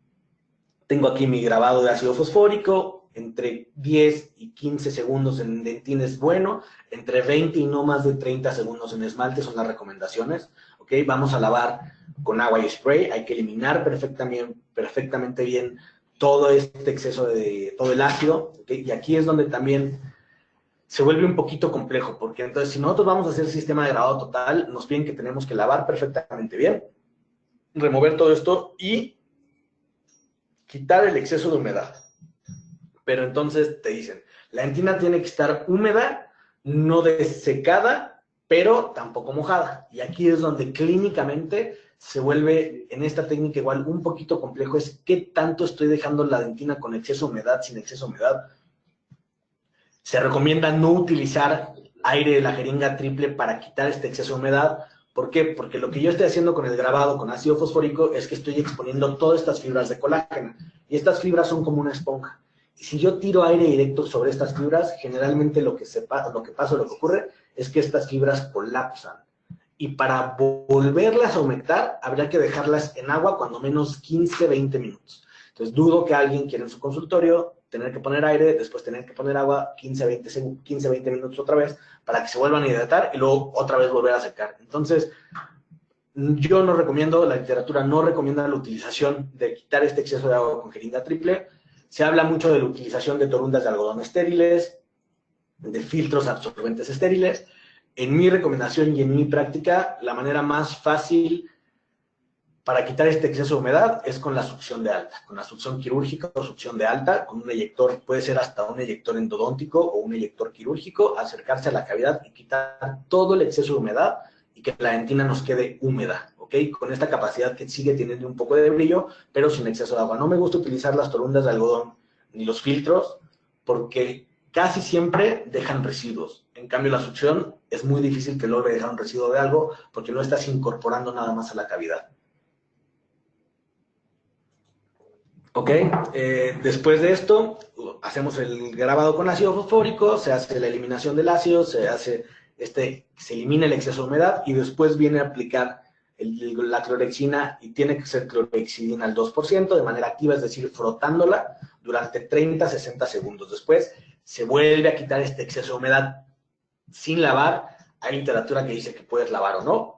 tengo aquí mi grabado de ácido fosfórico, entre 10 y 15 segundos en dentina es bueno, entre 20 y no más de 30 segundos en esmalte son las recomendaciones. ¿Ok? Vamos a lavar con agua y spray, hay que eliminar perfectamente bien todo este exceso de todo el ácido, ¿okay? Y aquí es donde también se vuelve un poquito complejo, porque entonces, si nosotros vamos a hacer sistema de grabado total, nos piden que tenemos que lavar perfectamente bien, remover todo esto y quitar el exceso de humedad. Pero entonces te dicen, la dentina tiene que estar húmeda, no desecada, pero tampoco mojada. Y aquí es donde clínicamente se vuelve, en esta técnica igual, un poquito complejo, es qué tanto estoy dejando la dentina con exceso de humedad, sin exceso de humedad. Se recomienda no utilizar aire de la jeringa triple para quitar este exceso de humedad. ¿Por qué? Porque lo que yo estoy haciendo con el grabado con ácido fosfórico es que estoy exponiendo todas estas fibras de colágeno. Y estas fibras son como una esponja. Y si yo tiro aire directo sobre estas fibras, generalmente lo que ocurre es que estas fibras colapsan. Y para volverlas a aumentar, habría que dejarlas en agua cuando menos 15, 20 minutos. Entonces, dudo que alguien quiera en su consultorio tener que poner aire, después tener que poner agua 15, 20 minutos otra vez para que se vuelvan a hidratar y luego otra vez volver a secar. Entonces, yo no recomiendo, la literatura no recomienda la utilización de quitar este exceso de agua con jeringa triple. Se habla mucho de la utilización de torundas de algodón estériles, de filtros absorbentes estériles. En mi recomendación y en mi práctica, la manera más fácil para quitar este exceso de humedad es con la succión de alta, con la succión quirúrgica o succión de alta, con un eyector, puede ser hasta un eyector endodóntico o un eyector quirúrgico, acercarse a la cavidad y quitar todo el exceso de humedad y que la dentina nos quede húmeda, ¿ok? Con esta capacidad que sigue teniendo un poco de brillo, pero sin exceso de agua. No me gusta utilizar las torundas de algodón ni los filtros porque casi siempre dejan residuos. En cambio, la succión es muy difícil que logre dejar un residuo de algo porque no estás incorporando nada más a la cavidad. Ok, después de esto, hacemos el grabado con ácido fosfórico, se hace la eliminación del ácido, se elimina el exceso de humedad y después viene a aplicar la clorhexidina y tiene que ser clorhexidina al 2% de manera activa, es decir, frotándola durante 30 a 60 segundos. Después se vuelve a quitar este exceso de humedad sin lavar. Hay literatura que dice que puedes lavar o no.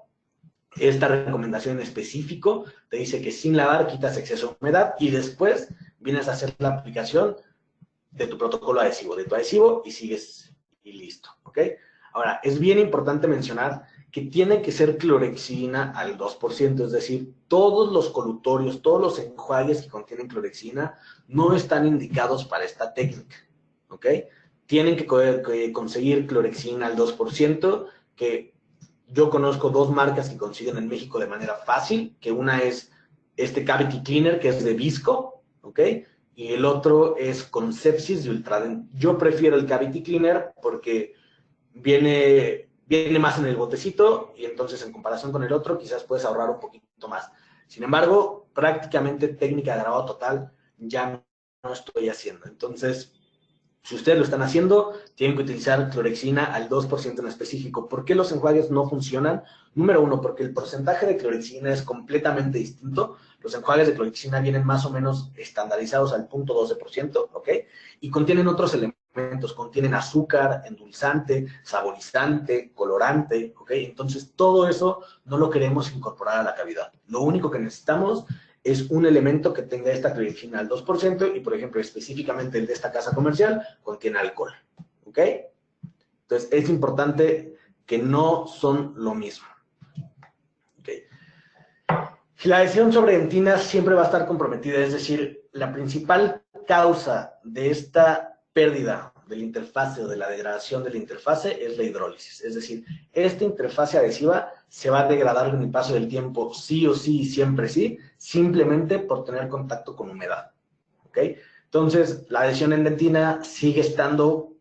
Esta recomendación en específico te dice que sin lavar quitas exceso de humedad y después vienes a hacer la aplicación de tu protocolo adhesivo, de tu adhesivo y sigues y listo, ¿ok? Ahora, es bien importante mencionar que tiene que ser clorhexidina al 2%, es decir, todos los colutorios, todos los enjuagues que contienen clorhexidina no están indicados para esta técnica, ¿ok? Tienen que conseguir clorhexidina al 2%, que yo conozco dos marcas que consiguen en México de manera fácil, que una es este Cavity Cleaner, que es de Visco, ¿ok? Y el otro es Concepsys de Ultradent. Yo prefiero el Cavity Cleaner porque viene más en el botecito y entonces en comparación con el otro quizás puedes ahorrar un poquito más. Sin embargo, prácticamente técnica de grabado total ya no estoy haciendo. Entonces, si ustedes lo están haciendo, tienen que utilizar clorexidina al 2% en específico. ¿Por qué los enjuagues no funcionan? Número uno, porque el porcentaje de clorexidina es completamente distinto. Los enjuagues de clorexidina vienen más o menos estandarizados al 0.12%, ¿ok? Y contienen otros elementos, contienen azúcar, endulzante, saborizante, colorante, ¿ok? Entonces, todo eso no lo queremos incorporar a la cavidad. Lo único que necesitamos es un elemento que tenga esta clorexidina al 2% y, por ejemplo, específicamente el de esta casa comercial, contiene alcohol, ¿ok? Entonces, es importante que no son lo mismo, ¿ok? La decisión sobre entinas siempre va a estar comprometida, es decir, la principal causa de esta pérdida de la interfase o de la degradación de la interfase es la hidrólisis. Es decir, esta interfase adhesiva se va a degradar con el paso del tiempo sí o sí, siempre sí, simplemente por tener contacto con humedad. ¿Ok? Entonces, la adhesión en dentina sigue estando,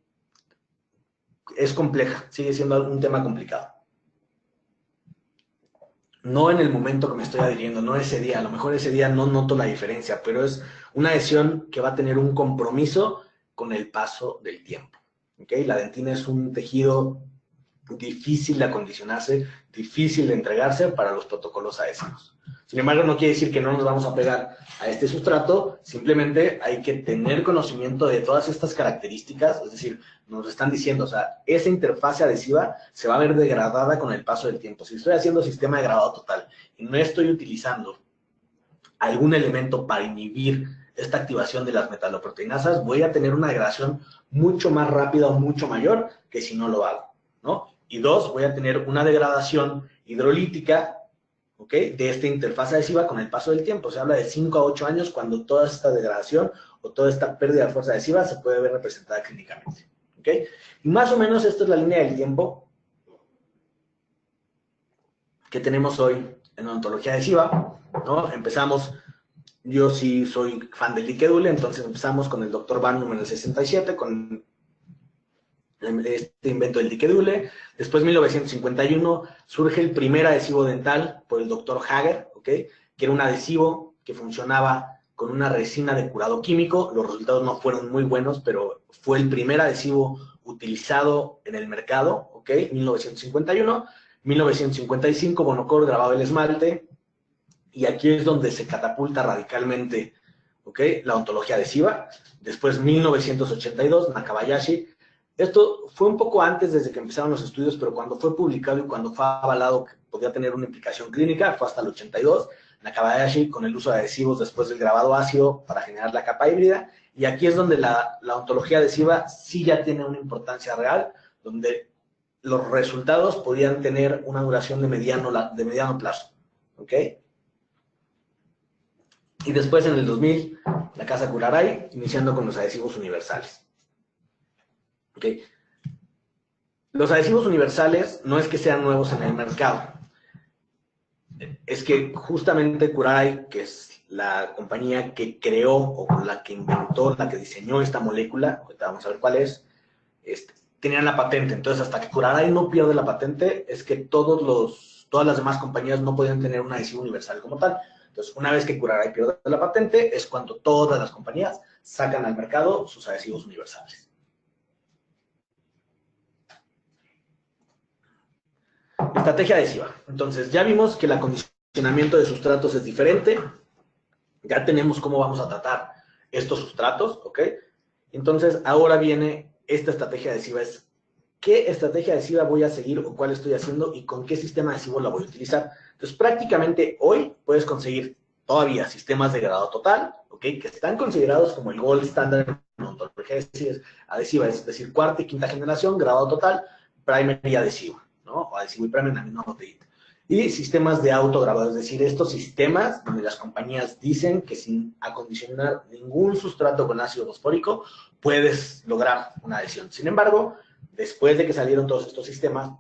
es compleja, sigue siendo un tema complicado. No en el momento que me estoy adhiriendo, no ese día, a lo mejor ese día no noto la diferencia, pero es una adhesión que va a tener un compromiso con el paso del tiempo. ¿Okay? La dentina es un tejido difícil de acondicionarse, difícil de entregarse para los protocolos adhesivos. Sin embargo, no quiere decir que no nos vamos a pegar a este sustrato, simplemente hay que tener conocimiento de todas estas características, es decir, nos están diciendo, o sea, esa interfase adhesiva se va a ver degradada con el paso del tiempo. Si estoy haciendo sistema de grabado total y no estoy utilizando algún elemento para inhibir esta activación de las metaloproteinasas, voy a tener una degradación mucho más rápida o mucho mayor que si no lo hago, ¿no? Y dos, voy a tener una degradación hidrolítica, ¿ok? De esta interfaz adhesiva con el paso del tiempo. Se habla de 5 a 8 años cuando toda esta degradación o toda esta pérdida de fuerza adhesiva se puede ver representada clínicamente, ¿ok? Y más o menos esta es la línea del tiempo que tenemos hoy en odontología adhesiva, ¿no? Empezamos, yo sí soy fan del liquedule, entonces empezamos con el Dr. Van número 67, con este invento del liquedule. Después, en 1951, surge el primer adhesivo dental por el Dr. Hager, ¿ok? Que era un adhesivo que funcionaba con una resina de curado químico. Los resultados no fueron muy buenos, pero fue el primer adhesivo utilizado en el mercado, ¿ok? 1951. 1955, Bonocor grababa el esmalte, y aquí es donde se catapulta radicalmente, ¿ok? La odontología adhesiva. Después, 1982, Nakabayashi. Esto fue un poco antes, desde que empezaron los estudios, pero cuando fue publicado y cuando fue avalado que podía tener una implicación clínica, fue hasta el 82, Nakabayashi con el uso de adhesivos después del grabado ácido para generar la capa híbrida, y aquí es donde la odontología adhesiva sí ya tiene una importancia real, donde los resultados podían tener una duración de mediano plazo, ¿ok? Y después, en el 2000, la casa Curaray, iniciando con los adhesivos universales. ¿Ok? Los adhesivos universales no es que sean nuevos en el mercado. Es que justamente Curaray, que es la compañía que creó o la que inventó, la que diseñó esta molécula, ahorita vamos a ver cuál es, tenían la patente. Entonces, hasta que Curaray no pierde la patente, es que todas las demás compañías no podían tener un adhesivo universal como tal. Entonces, una vez que Curaray pierde la patente, es cuando todas las compañías sacan al mercado sus adhesivos universales. Estrategia adhesiva. Entonces, ya vimos que el acondicionamiento de sustratos es diferente. Ya tenemos cómo vamos a tratar estos sustratos, ¿ok? Entonces, ahora viene esta estrategia adhesiva. Es qué estrategia adhesiva voy a seguir o cuál estoy haciendo y con qué sistema adhesivo la voy a utilizar. Entonces, prácticamente hoy puedes conseguir todavía sistemas de grado total, ¿ok? Que están considerados como el gold standard en odontología adhesiva, es decir, cuarta y quinta generación, grado total, primer y adhesivo, ¿no? O adhesivo y primer en aminoproteína. Y sistemas de autograbado, es decir, estos sistemas donde las compañías dicen que sin acondicionar ningún sustrato con ácido fosfórico puedes lograr una adhesión. Sin embargo, después de que salieron todos estos sistemas,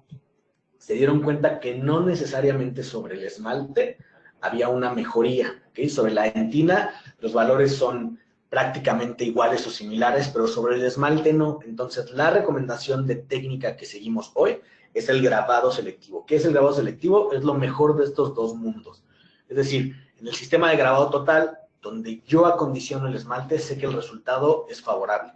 se dieron cuenta que no necesariamente sobre el esmalte había una mejoría, ¿okay? Sobre la dentina los valores son prácticamente iguales o similares, pero sobre el esmalte no. Entonces, la recomendación de técnica que seguimos hoy es el grabado selectivo. ¿Qué es el grabado selectivo? Es lo mejor de estos dos mundos. Es decir, En el sistema de grabado total, donde yo acondiciono el esmalte, sé que el resultado es favorable.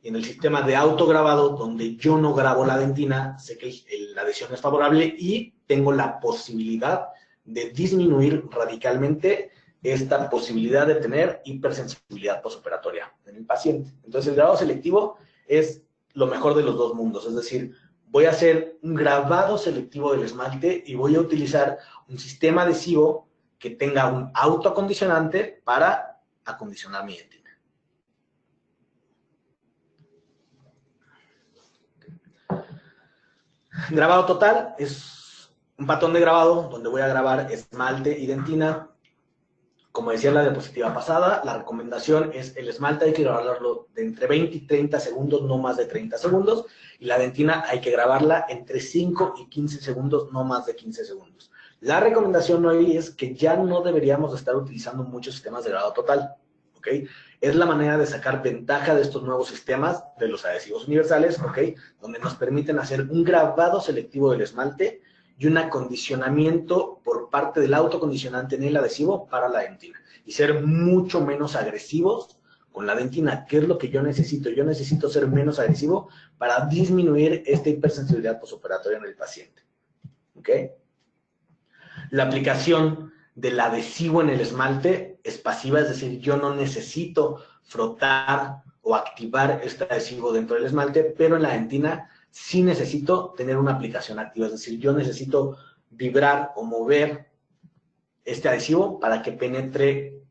Y en el sistema de autograbado, donde yo no grabo la dentina, sé que la adhesión es favorable y tengo la posibilidad de disminuir radicalmente esta posibilidad de tener hipersensibilidad postoperatoria en el paciente. Entonces, el grabado selectivo es lo mejor de los dos mundos, es decir, voy a hacer un grabado selectivo del esmalte y voy a utilizar un sistema adhesivo que tenga un autoacondicionante para acondicionar mi dentina. Grabado total es un patrón de grabado donde voy a grabar esmalte y dentina. Como decía en la diapositiva pasada, la recomendación es el esmalte hay que grabarlo de entre 20 y 30 segundos, no más de 30 segundos, y la dentina hay que grabarla entre 5 y 15 segundos, no más de 15 segundos. La recomendación hoy es que ya no deberíamos estar utilizando muchos sistemas de grabado total, ¿ok? Es la manera de sacar ventaja de estos nuevos sistemas, de los adhesivos universales, ¿ok? Donde nos permiten hacer un grabado selectivo del esmalte y un acondicionamiento por parte del autocondicionante en el adhesivo para la dentina. Y ser mucho menos agresivos con la dentina. ¿Qué es lo que yo necesito? Yo necesito ser menos agresivo para disminuir esta hipersensibilidad postoperatoria en el paciente. ¿Ok? La aplicación del adhesivo en el esmalte es pasiva, es decir, yo no necesito frotar o activar este adhesivo dentro del esmalte, pero en la dentina sí necesito tener una aplicación activa, es decir, yo necesito vibrar o mover este adhesivo para que penetre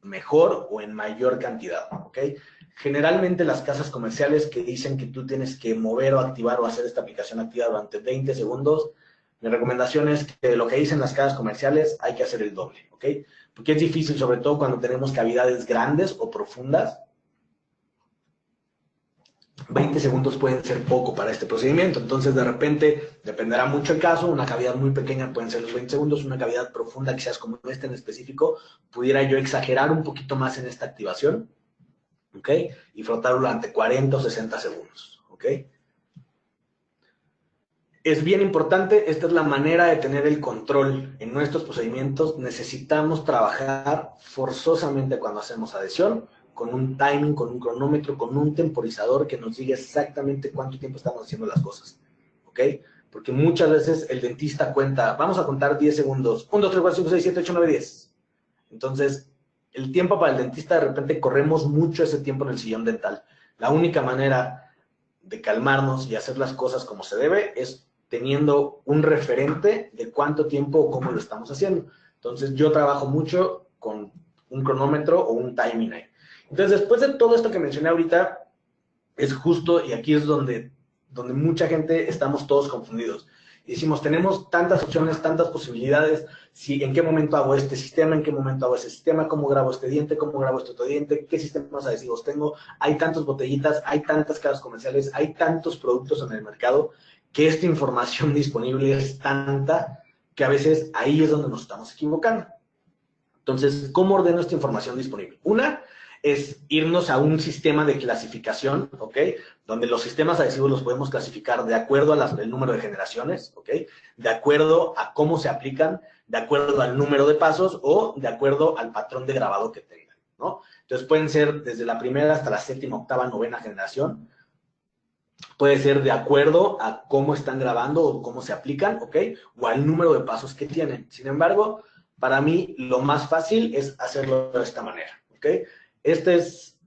mejor o en mayor cantidad, ¿ok? Generalmente las casas comerciales que dicen que tú tienes que mover o activar o hacer esta aplicación activa durante 20 segundos, mi recomendación es que lo que dicen las casas comerciales hay que hacer el doble, ¿ok? Porque es difícil, sobre todo cuando tenemos cavidades grandes o profundas. 20 segundos pueden ser poco para este procedimiento, entonces de repente dependerá mucho el caso, una cavidad muy pequeña pueden ser los 20 segundos, una cavidad profunda quizás como esta en específico, pudiera yo exagerar un poquito más en esta activación, ¿ok? Y frotarlo durante 40 o 60 segundos, ¿ok? Es bien importante, esta es la manera de tener el control en nuestros procedimientos, necesitamos trabajar forzosamente cuando hacemos adhesión, con un timing, con un cronómetro, con un temporizador que nos diga exactamente cuánto tiempo estamos haciendo las cosas, ¿ok? Porque muchas veces el dentista cuenta, vamos a contar 10 segundos, 1, 2, 3, 4, 5, 6, 7, 8, 9, 10. Entonces, el tiempo para el dentista, de repente corremos mucho ese tiempo en el sillón dental. La única manera de calmarnos y hacer las cosas como se debe es teniendo un referente de cuánto tiempo o cómo lo estamos haciendo. Entonces, yo trabajo mucho con un cronómetro o un timing ahí. Entonces, después de todo esto que mencioné ahorita, es justo, y aquí es donde mucha gente estamos todos confundidos. Y decimos, tenemos tantas opciones, tantas posibilidades, si en qué momento hago este sistema, en qué momento hago ese sistema, cómo grabo este diente, cómo grabo este otro diente, qué sistemas adhesivos tengo, hay tantas botellitas, hay tantas casas comerciales, hay tantos productos en el mercado, que esta información disponible es tanta que a veces ahí es donde nos estamos equivocando. Entonces, ¿cómo ordeno esta información disponible? Una es irnos a un sistema de clasificación, ¿ok? Donde los sistemas adhesivos los podemos clasificar de acuerdo al número de generaciones, ¿ok? De acuerdo a cómo se aplican, de acuerdo al número de pasos o de acuerdo al patrón de grabado que tengan, ¿no? Entonces pueden ser desde la primera hasta la séptima, octava, novena generación. Puede ser de acuerdo a cómo están grabando o cómo se aplican, ¿ok? O al número de pasos que tienen. Sin embargo, para mí lo más fácil es hacerlo de esta manera, ¿ok? Esta es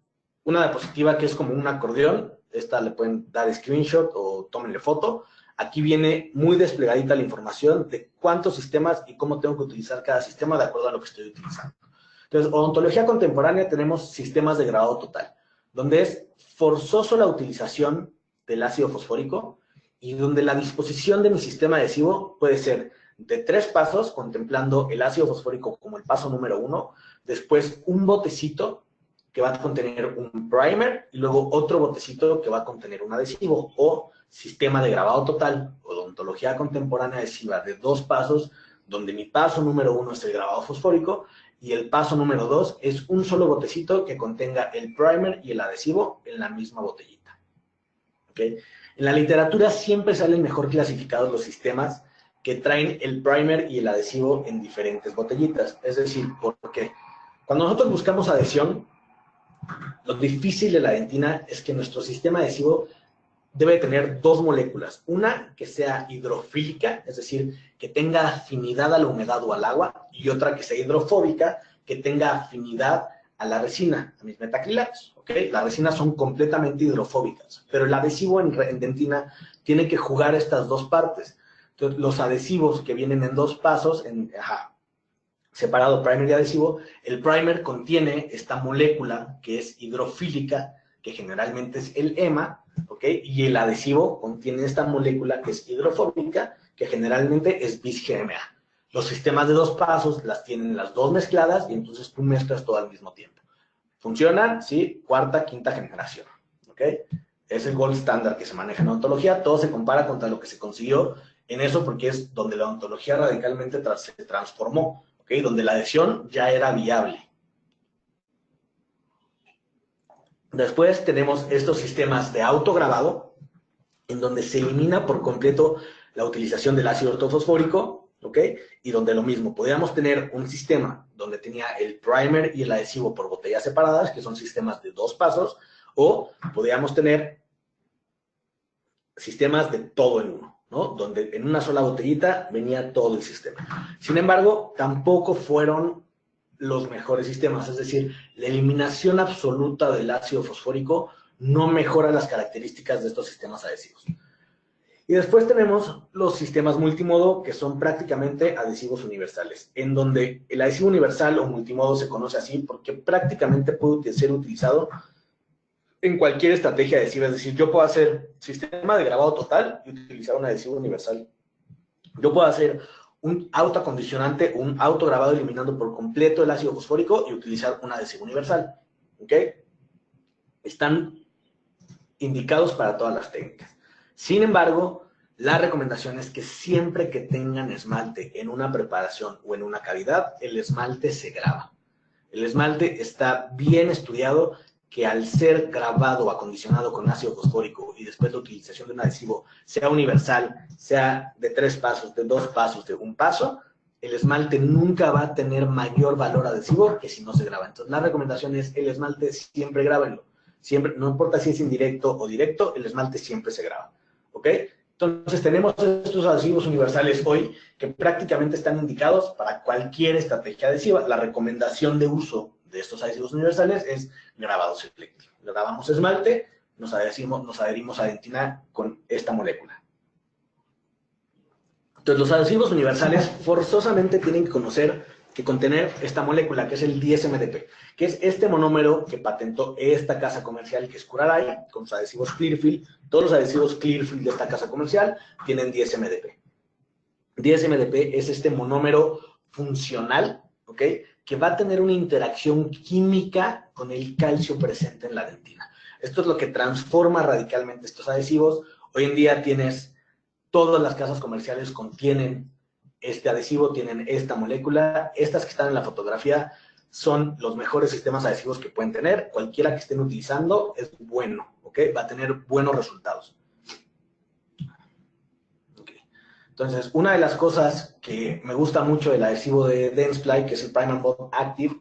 una diapositiva que es como un acordeón. Esta le pueden dar screenshot o tómenle foto. Aquí viene muy desplegadita la información de cuántos sistemas y cómo tengo que utilizar cada sistema de acuerdo a lo que estoy utilizando. Entonces, odontología contemporánea tenemos sistemas de grabado total, donde es forzoso la utilización del ácido fosfórico y donde la disposición de mi sistema adhesivo puede ser de 3 pasos, contemplando el ácido fosfórico como el paso número 1, después un botecito que va a contener un primer y luego otro botecito que va a contener un adhesivo o sistema de grabado total, odontología contemporánea adhesiva de 2 pasos, donde mi paso número 1 es el grabado fosfórico y el paso número 2 es un solo botecito que contenga el primer y el adhesivo en la misma botellita. ¿Okay? En la literatura siempre salen mejor clasificados los sistemas que traen el primer y el adhesivo en diferentes botellitas. Es decir, porque cuando nosotros buscamos adhesión, lo difícil de la dentina es que nuestro sistema adhesivo debe tener dos moléculas. Una que sea hidrofílica, es decir, que tenga afinidad a la humedad o al agua, y otra que sea hidrofóbica, que tenga afinidad a la resina, a mis metacrilatos. ¿Okay? Las resinas son completamente hidrofóbicas, pero el adhesivo en dentina tiene que jugar estas dos partes. Entonces, los adhesivos que vienen en dos pasos, separado primer y adhesivo, el primer contiene esta molécula que es hidrofílica, que generalmente es el EMA, ¿ok? Y el adhesivo contiene esta molécula que es hidrofóbica, que generalmente es bis-GMA. Los sistemas de dos pasos las tienen las dos mezcladas y entonces tú mezclas todo al mismo tiempo. ¿Funcionan? Sí, cuarta, quinta generación, ¿ok? Es el gold standard que se maneja en odontología, todo se compara contra lo que se consiguió en eso porque es donde la odontología radicalmente se transformó, ¿ok? Donde la adhesión ya era viable. Después tenemos estos sistemas de autograbado, en donde se elimina por completo la utilización del ácido ortofosfórico, ¿ok? Y donde lo mismo, podríamos tener un sistema donde tenía el primer y el adhesivo por botellas separadas, que son sistemas de dos pasos, o podríamos tener sistemas de todo en uno, ¿no? Donde en una sola botellita venía todo el sistema. Sin embargo, tampoco fueron los mejores sistemas, es decir, la eliminación absoluta del ácido fosfórico no mejora las características de estos sistemas adhesivos. Y después tenemos los sistemas multimodo, que son prácticamente adhesivos universales, en donde el adhesivo universal o multimodo se conoce así porque prácticamente puede ser utilizado en cualquier estrategia adhesiva. Es decir, yo puedo hacer sistema de grabado total y utilizar un adhesivo universal. Yo puedo hacer un autoacondicionante, un autograbado eliminando por completo el ácido fosfórico y utilizar un adhesivo universal. ¿Ok? Están indicados para todas las técnicas. Sin embargo, la recomendación es que siempre que tengan esmalte en una preparación o en una cavidad, el esmalte se graba. El esmalte está bien estudiado que al ser grabado o acondicionado con ácido fosfórico y después la utilización de un adhesivo, sea universal, sea de 3 pasos, de 2 pasos, de 1 paso, el esmalte nunca va a tener mayor valor adhesivo que si no se graba. Entonces, la recomendación es el esmalte siempre grábenlo. Siempre, no importa si es indirecto o directo, el esmalte siempre se graba. ¿Ok? Entonces, tenemos estos adhesivos universales hoy que prácticamente están indicados para cualquier estrategia adhesiva. La recomendación de uso de estos adhesivos universales es grabado selectivo. Grabamos esmalte, nos adherimos a dentina con esta molécula. Entonces, los adhesivos universales forzosamente tienen que contener esta molécula, que es el 10-MDP, que es este monómero que patentó esta casa comercial, que es Curaray, con sus adhesivos Clearfield. Todos los adhesivos Clearfield de esta casa comercial tienen 10-MDP. 10-MDP es este monómero funcional, ¿ok? Que va a tener una interacción química con el calcio presente en la dentina. Esto es lo que transforma radicalmente estos adhesivos. Hoy en día todas las casas comerciales contienen este adhesivo, tienen esta molécula. Estas que están en la fotografía son los mejores sistemas adhesivos que pueden tener. Cualquiera que estén utilizando es bueno, ¿ok? Va a tener buenos resultados. Okay. Entonces, una de las cosas que me gusta mucho del adhesivo de Dentsply, que es el Prime and Bond Active,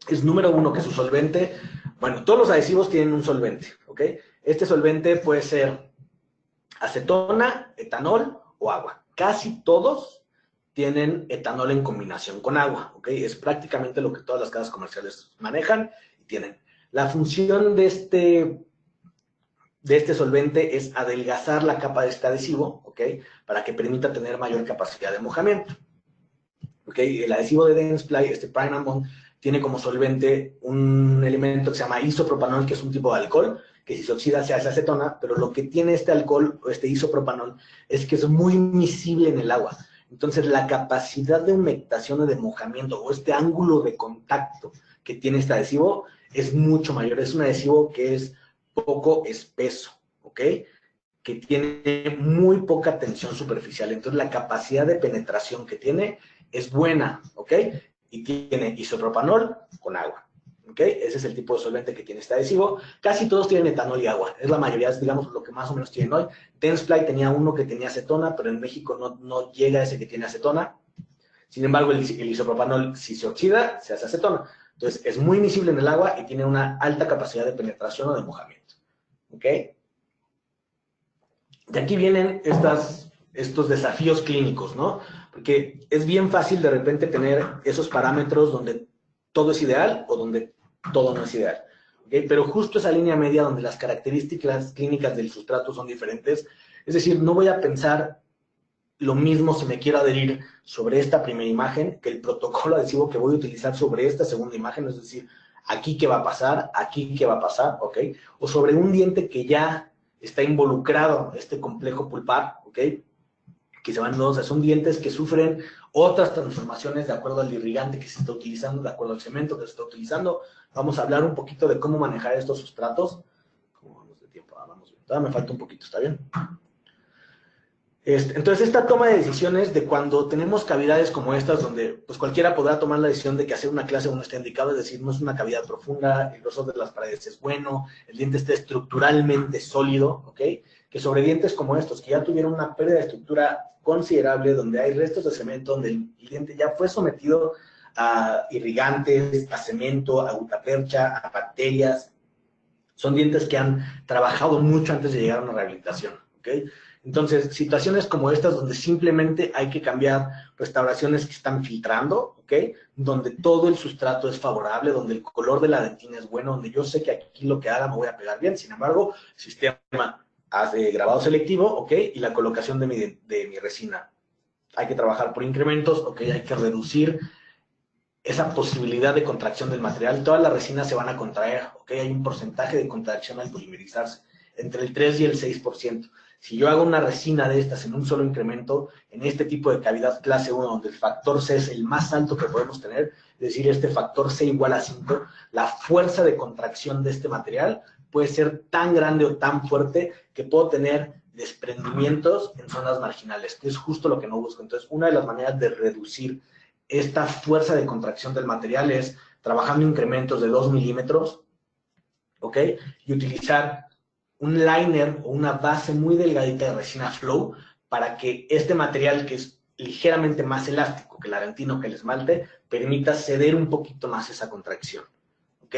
es número uno, que su solvente, bueno, todos los adhesivos tienen un solvente, ¿ok? Este solvente puede ser acetona, etanol o agua. Casi todos tienen etanol en combinación con agua, ¿ok? Es prácticamente lo que todas las casas comerciales manejan y tienen. La función de este solvente es adelgazar la capa de este adhesivo, ¿ok? Para que permita tener mayor capacidad de mojamiento. ¿Ok? El adhesivo de Dentsply, este Prime and Bond, tiene como solvente un elemento que se llama isopropanol, que es un tipo de alcohol, que si se oxida se hace acetona, pero lo que tiene este alcohol, o este isopropanol, es que es muy miscible en el agua. Entonces, la capacidad de humectación o de mojamiento, o este ángulo de contacto que tiene este adhesivo, es mucho mayor. Es un adhesivo que es poco espeso, ¿ok? Que tiene muy poca tensión superficial. Entonces, la capacidad de penetración que tiene es buena, ¿ok? Y tiene isopropanol con agua, ¿ok? Ese es el tipo de solvente que tiene este adhesivo. Casi todos tienen etanol y agua. Es la mayoría, digamos, lo que más o menos tienen hoy. Densefly tenía uno que tenía acetona, pero en México no llega ese que tiene acetona. Sin embargo, el isopropanol, si se oxida, se hace acetona. Entonces, es muy miscible en el agua y tiene una alta capacidad de penetración o de mojamiento. ¿Ok? De aquí vienen estos desafíos clínicos, ¿no? Porque es bien fácil de repente tener esos parámetros donde todo es ideal o donde todo no es ideal. ¿Okay? Pero justo esa línea media donde las características clínicas del sustrato son diferentes, es decir, no voy a pensar lo mismo si me quiero adherir sobre esta primera imagen que el protocolo adhesivo que voy a utilizar sobre esta segunda imagen, es decir, aquí qué va a pasar, aquí qué va a pasar, ¿ok? O sobre un diente que ya está involucrado, este complejo pulpar, ¿ok? Que se van dos, o sea, son dientes que sufren otras transformaciones de acuerdo al irrigante que se está utilizando, de acuerdo al cemento que se está utilizando. Vamos a hablar un poquito de cómo manejar estos sustratos. ¿Cómo vamos de tiempo? Vamos bien. Todavía me falta un poquito, ¿está bien? Entonces, esta toma de decisiones de cuando tenemos cavidades como estas, donde pues cualquiera podrá tomar la decisión de que hacer una clase no está indicado, es decir, no es una cavidad profunda, el grosor de las paredes es bueno, el diente está estructuralmente sólido, ¿ok? Que sobre dientes como estos, que ya tuvieron una pérdida de estructura considerable, donde hay restos de cemento, donde el diente ya fue sometido a irrigantes, a cemento, a gutapercha, a bacterias, son dientes que han trabajado mucho antes de llegar a una rehabilitación, ¿ok? Entonces, situaciones como estas donde simplemente hay que cambiar restauraciones que están filtrando, ¿ok? Donde todo el sustrato es favorable, donde el color de la dentina es bueno, donde yo sé que aquí lo que haga me voy a pegar bien. Sin embargo, el sistema hace grabado selectivo, ¿ok? Y la colocación de mi resina. Hay que trabajar por incrementos, ¿ok? Hay que reducir esa posibilidad de contracción del material. Todas las resinas se van a contraer, ¿ok? Hay un porcentaje de contracción al polimerizarse, entre el 3 y el 6%. Si yo hago una resina de estas en un solo incremento, en este tipo de cavidad clase 1, donde el factor C es el más alto que podemos tener, es decir, este factor C igual a 5, la fuerza de contracción de este material puede ser tan grande o tan fuerte que puedo tener desprendimientos en zonas marginales, que es justo lo que no busco. Entonces, una de las maneras de reducir esta fuerza de contracción del material es trabajando incrementos de 2 milímetros, ¿ok? Y utilizar un liner o una base muy delgadita de resina flow para que este material, que es ligeramente más elástico que el arantino, que el esmalte, permita ceder un poquito más esa contracción, ¿ok?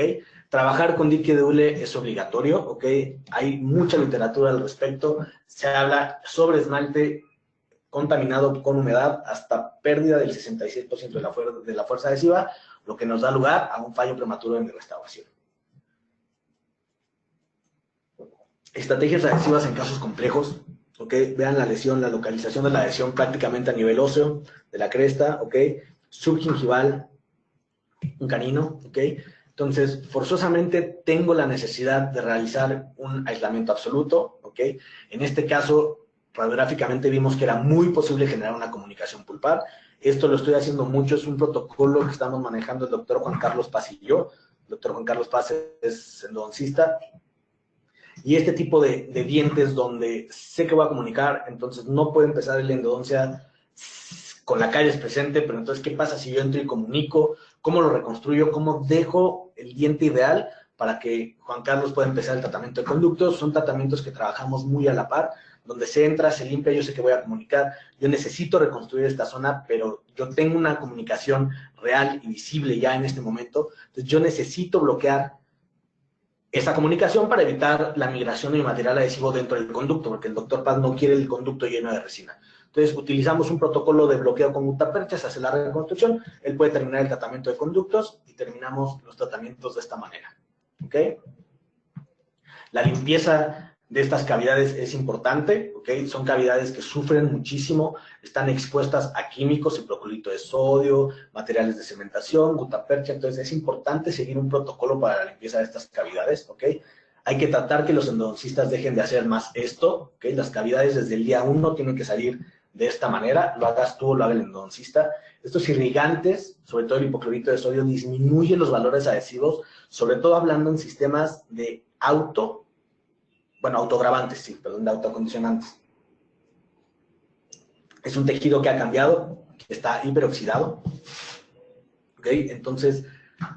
Trabajar con dique de hule es obligatorio, ¿ok? Hay mucha literatura al respecto, se habla sobre esmalte contaminado con humedad hasta pérdida del 66% de la fuerza adhesiva, lo que nos da lugar a un fallo prematuro en mi restauración. Estrategias adhesivas en casos complejos, ¿ok? Vean la lesión, la localización de la lesión prácticamente a nivel óseo de la cresta, ¿ok? Subgingival, un canino, ¿ok? Entonces, forzosamente tengo la necesidad de realizar un aislamiento absoluto, ¿ok? En este caso, radiográficamente vimos que era muy posible generar una comunicación pulpar. Esto lo estoy haciendo mucho, es un protocolo que estamos manejando el doctor Juan Carlos Paz y yo. El doctor Juan Carlos Paz es endodoncista. Y este tipo de dientes donde sé que voy a comunicar, entonces no puedo empezar la endodoncia con la caries presente, pero entonces, ¿qué pasa si yo entro y comunico? ¿Cómo lo reconstruyo? ¿Cómo dejo el diente ideal para que Juan Carlos pueda empezar el tratamiento de conductos? Son tratamientos que trabajamos muy a la par, donde se entra, se limpia, yo sé que voy a comunicar, yo necesito reconstruir esta zona, pero yo tengo una comunicación real y visible ya en este momento, entonces yo necesito bloquear esa comunicación para evitar la migración de material adhesivo dentro del conducto, porque el doctor Paz no quiere el conducto lleno de resina. Entonces, utilizamos un protocolo de bloqueo con gutapercha, se hace la reconstrucción, él puede terminar el tratamiento de conductos y terminamos los tratamientos de esta manera. ¿Ok? La limpieza de estas cavidades es importante, ¿ok? Son cavidades que sufren muchísimo, están expuestas a químicos, hipoclorito de sodio, materiales de cementación, gutapercha, entonces es importante seguir un protocolo para la limpieza de estas cavidades, ¿ok? Hay que tratar que los endodoncistas dejen de hacer más esto, ¿ok? Las cavidades desde el día 1 tienen que salir de esta manera, lo hagas tú o lo haga el endodoncista. Estos irrigantes, sobre todo el hipoclorito de sodio, disminuyen los valores adhesivos, sobre todo hablando en sistemas de autogravantes, sí, perdón, de autoacondicionantes. Es un tejido que ha cambiado, que está hiperoxidado, ¿ok? Entonces,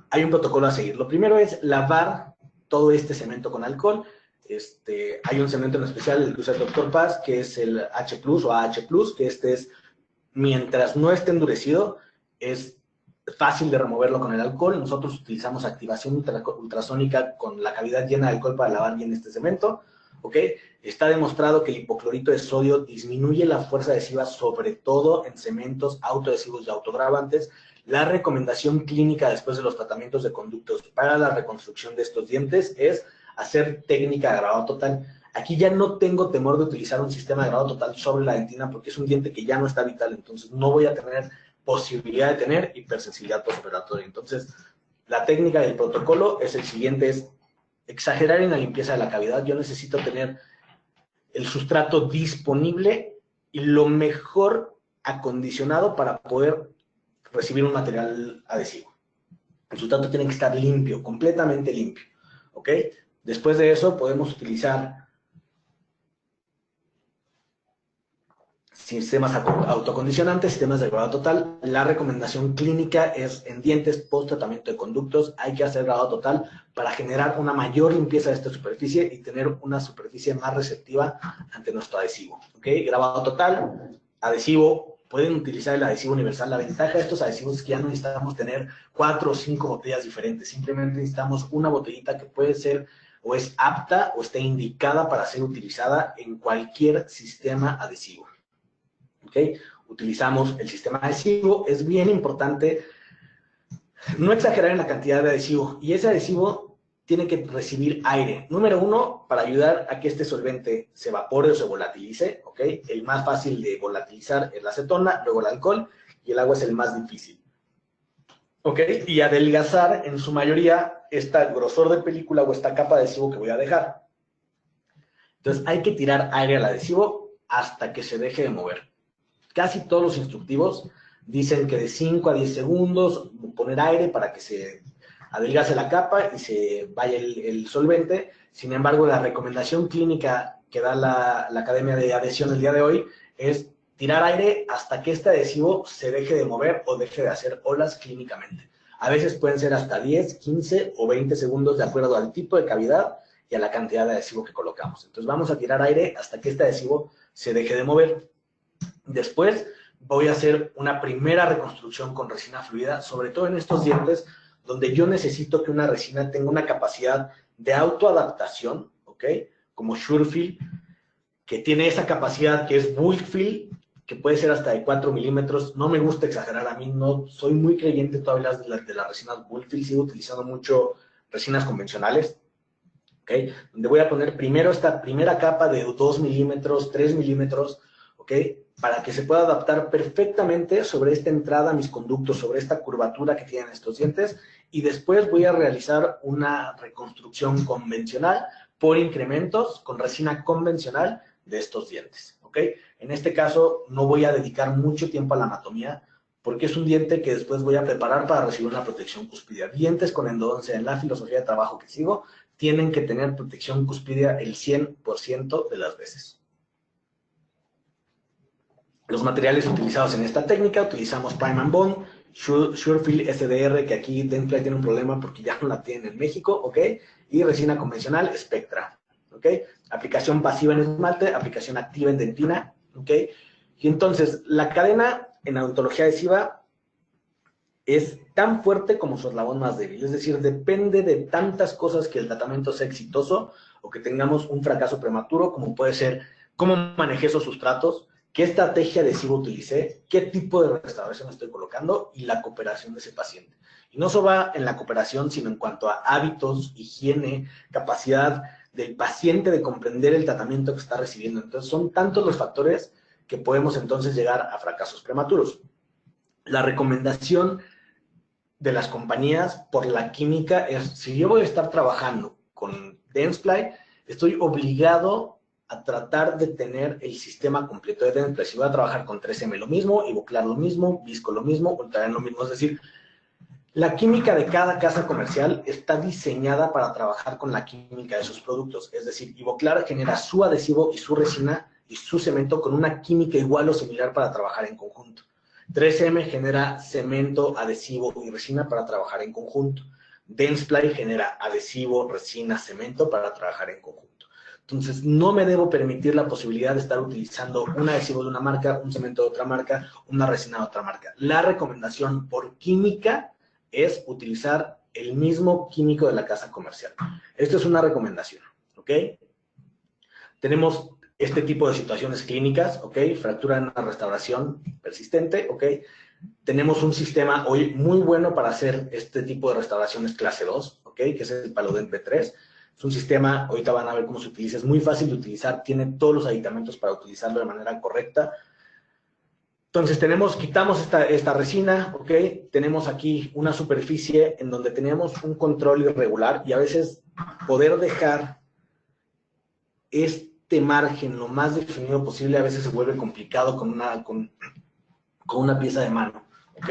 hay un protocolo a seguir. Lo primero es lavar todo este cemento con alcohol. Hay un cemento en especial, el que usa el Dr. Paz, que es el H+, o AH+, que es, mientras no esté endurecido, es fácil de removerlo con el alcohol. Nosotros utilizamos activación ultrasónica con la cavidad llena de alcohol para lavar bien este cemento, ¿ok? Está demostrado que el hipoclorito de sodio disminuye la fuerza adhesiva, sobre todo en cementos autoadhesivos y autogravantes. La recomendación clínica después de los tratamientos de conductos para la reconstrucción de estos dientes es hacer técnica de grabado total. Aquí ya no tengo temor de utilizar un sistema de grabado total sobre la dentina porque es un diente que ya no está vital, entonces no voy a tener posibilidad de tener hipersensibilidad postoperatoria. Entonces, la técnica del protocolo es el siguiente, es exagerar en la limpieza de la cavidad. Yo necesito tener el sustrato disponible y lo mejor acondicionado para poder recibir un material adhesivo. El sustrato tiene que estar limpio, completamente limpio, ¿ok? Después de eso podemos utilizar sistemas autocondicionantes, sistemas de grabado total. La recomendación clínica es en dientes post tratamiento de conductos, hay que hacer grabado total para generar una mayor limpieza de esta superficie y tener una superficie más receptiva ante nuestro adhesivo. ¿Ok? Grabado total, adhesivo, pueden utilizar el adhesivo universal. La ventaja de estos adhesivos es que ya no necesitamos tener 4 o 5 botellas diferentes, simplemente necesitamos una botellita que puede ser o es apta o está indicada para ser utilizada en cualquier sistema adhesivo. ¿Ok? Utilizamos el sistema adhesivo. Es bien importante no exagerar en la cantidad de adhesivo, y ese adhesivo tiene que recibir aire. Número 1, para ayudar a que este solvente se evapore o se volatilice, ¿ok? El más fácil de volatilizar es la acetona, luego el alcohol, y el agua es el más difícil. ¿Ok? Y adelgazar en su mayoría este grosor de película o esta capa de adhesivo que voy a dejar. Entonces hay que tirar aire al adhesivo hasta que se deje de mover. Casi todos los instructivos dicen que de 5 a 10 segundos poner aire para que se adelgace la capa y se vaya el solvente. Sin embargo, la recomendación clínica que da la Academia de Adhesión el día de hoy es tirar aire hasta que este adhesivo se deje de mover o deje de hacer olas clínicamente. A veces pueden ser hasta 10, 15 o 20 segundos de acuerdo al tipo de cavidad y a la cantidad de adhesivo que colocamos. Entonces vamos a tirar aire hasta que este adhesivo se deje de mover. Después voy a hacer una primera reconstrucción con resina fluida, sobre todo en estos dientes donde yo necesito que una resina tenga una capacidad de autoadaptación, ¿ok? Como Surefil, que tiene esa capacidad que es Bulkfill, que puede ser hasta de 4 milímetros. No me gusta exagerar, a mí no soy muy creyente todavía de las resinas Bulkfill, sigo utilizando mucho resinas convencionales, ¿ok? Donde voy a poner primero esta primera capa de 2 milímetros, 3 milímetros, ¿ok? Para que se pueda adaptar perfectamente sobre esta entrada a mis conductos, sobre esta curvatura que tienen estos dientes, y después voy a realizar una reconstrucción convencional por incrementos con resina convencional de estos dientes, ¿ok? En este caso no voy a dedicar mucho tiempo a la anatomía porque es un diente que después voy a preparar para recibir una protección cuspidia. Dientes con endodoncia en la filosofía de trabajo que sigo tienen que tener protección cuspidia el 100% de las veces. Los materiales utilizados en esta técnica, utilizamos Prime and Bond, Surefil SDR, que aquí Dentsply tiene un problema porque ya no la tienen en México, ¿ok? Y resina convencional Spectra, ¿ok? Aplicación pasiva en esmalte, aplicación activa en dentina, ¿ok? Y entonces, la cadena en odontología adhesiva es tan fuerte como su eslabón más débil, es decir, depende de tantas cosas que el tratamiento sea exitoso o que tengamos un fracaso prematuro, como puede ser cómo manejé esos sustratos, qué estrategia adhesiva utilicé, qué tipo de restauración estoy colocando y la cooperación de ese paciente. Y no solo va en la cooperación, sino en cuanto a hábitos, higiene, capacidad del paciente de comprender el tratamiento que está recibiendo. Entonces, son tantos los factores que podemos entonces llegar a fracasos prematuros. La recomendación de las compañías por la química es, si yo voy a estar trabajando con Dentsply, estoy obligado a tratar de tener el sistema completo de Dentsply. Si voy a trabajar con 3M lo mismo, Ivoclar lo mismo, Visco lo mismo, Ultraden lo mismo, es decir, la química de cada casa comercial está diseñada para trabajar con la química de sus productos, es decir, Ivoclar genera su adhesivo y su resina y su cemento con una química igual o similar para trabajar en conjunto. 3M genera cemento, adhesivo y resina para trabajar en conjunto. Dentsply genera adhesivo, resina, cemento para trabajar en conjunto. Entonces, no me debo permitir la posibilidad de estar utilizando un adhesivo de una marca, un cemento de otra marca, una resina de otra marca. La recomendación por química es utilizar el mismo químico de la casa comercial. Esto es una recomendación, ¿ok? Tenemos este tipo de situaciones clínicas, ¿ok? Fractura en una restauración persistente, ¿ok? Tenemos un sistema hoy muy bueno para hacer este tipo de restauraciones clase 2, ¿ok? Que es el Palodent P3. Es un sistema, ahorita van a ver cómo se utiliza, es muy fácil de utilizar, tiene todos los aditamentos para utilizarlo de manera correcta. Entonces quitamos esta resina, ¿ok? Tenemos aquí una superficie en donde tenemos un control irregular y a veces poder dejar este margen lo más definido posible a veces se vuelve complicado con una pieza de mano, ¿ok?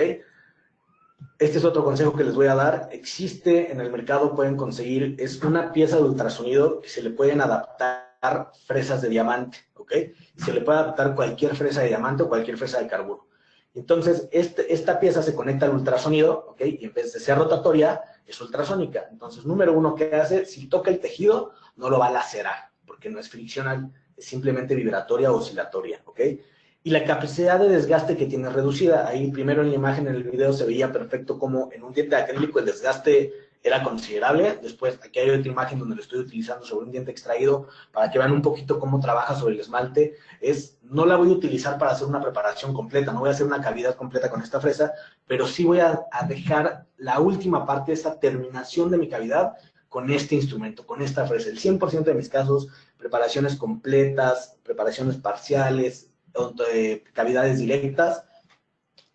Este es otro consejo que les voy a dar. Existe en el mercado, pueden conseguir, es una pieza de ultrasonido que se le pueden adaptar fresas de diamante, ¿ok? Se le puede adaptar cualquier fresa de diamante o cualquier fresa de carburo. Entonces, esta pieza se conecta al ultrasonido, ¿ok? Y en vez de ser rotatoria, es ultrasónica. Entonces, número uno, ¿qué hace? Si toca el tejido, no lo va a lacerar, porque no es friccional, es simplemente vibratoria o oscilatoria, ¿ok? Y la capacidad de desgaste que tiene reducida. Ahí primero en la imagen, en el video, se veía perfecto como en un diente de acrílico el desgaste era considerable. Después, aquí hay otra imagen donde lo estoy utilizando sobre un diente extraído para que vean un poquito cómo trabaja sobre el esmalte. No la voy a utilizar para hacer una preparación completa, no voy a hacer una cavidad completa con esta fresa, pero sí voy a dejar la última parte, esta terminación de mi cavidad con este instrumento, con esta fresa. El 100% de mis casos, preparaciones completas, preparaciones parciales, cavidades directas,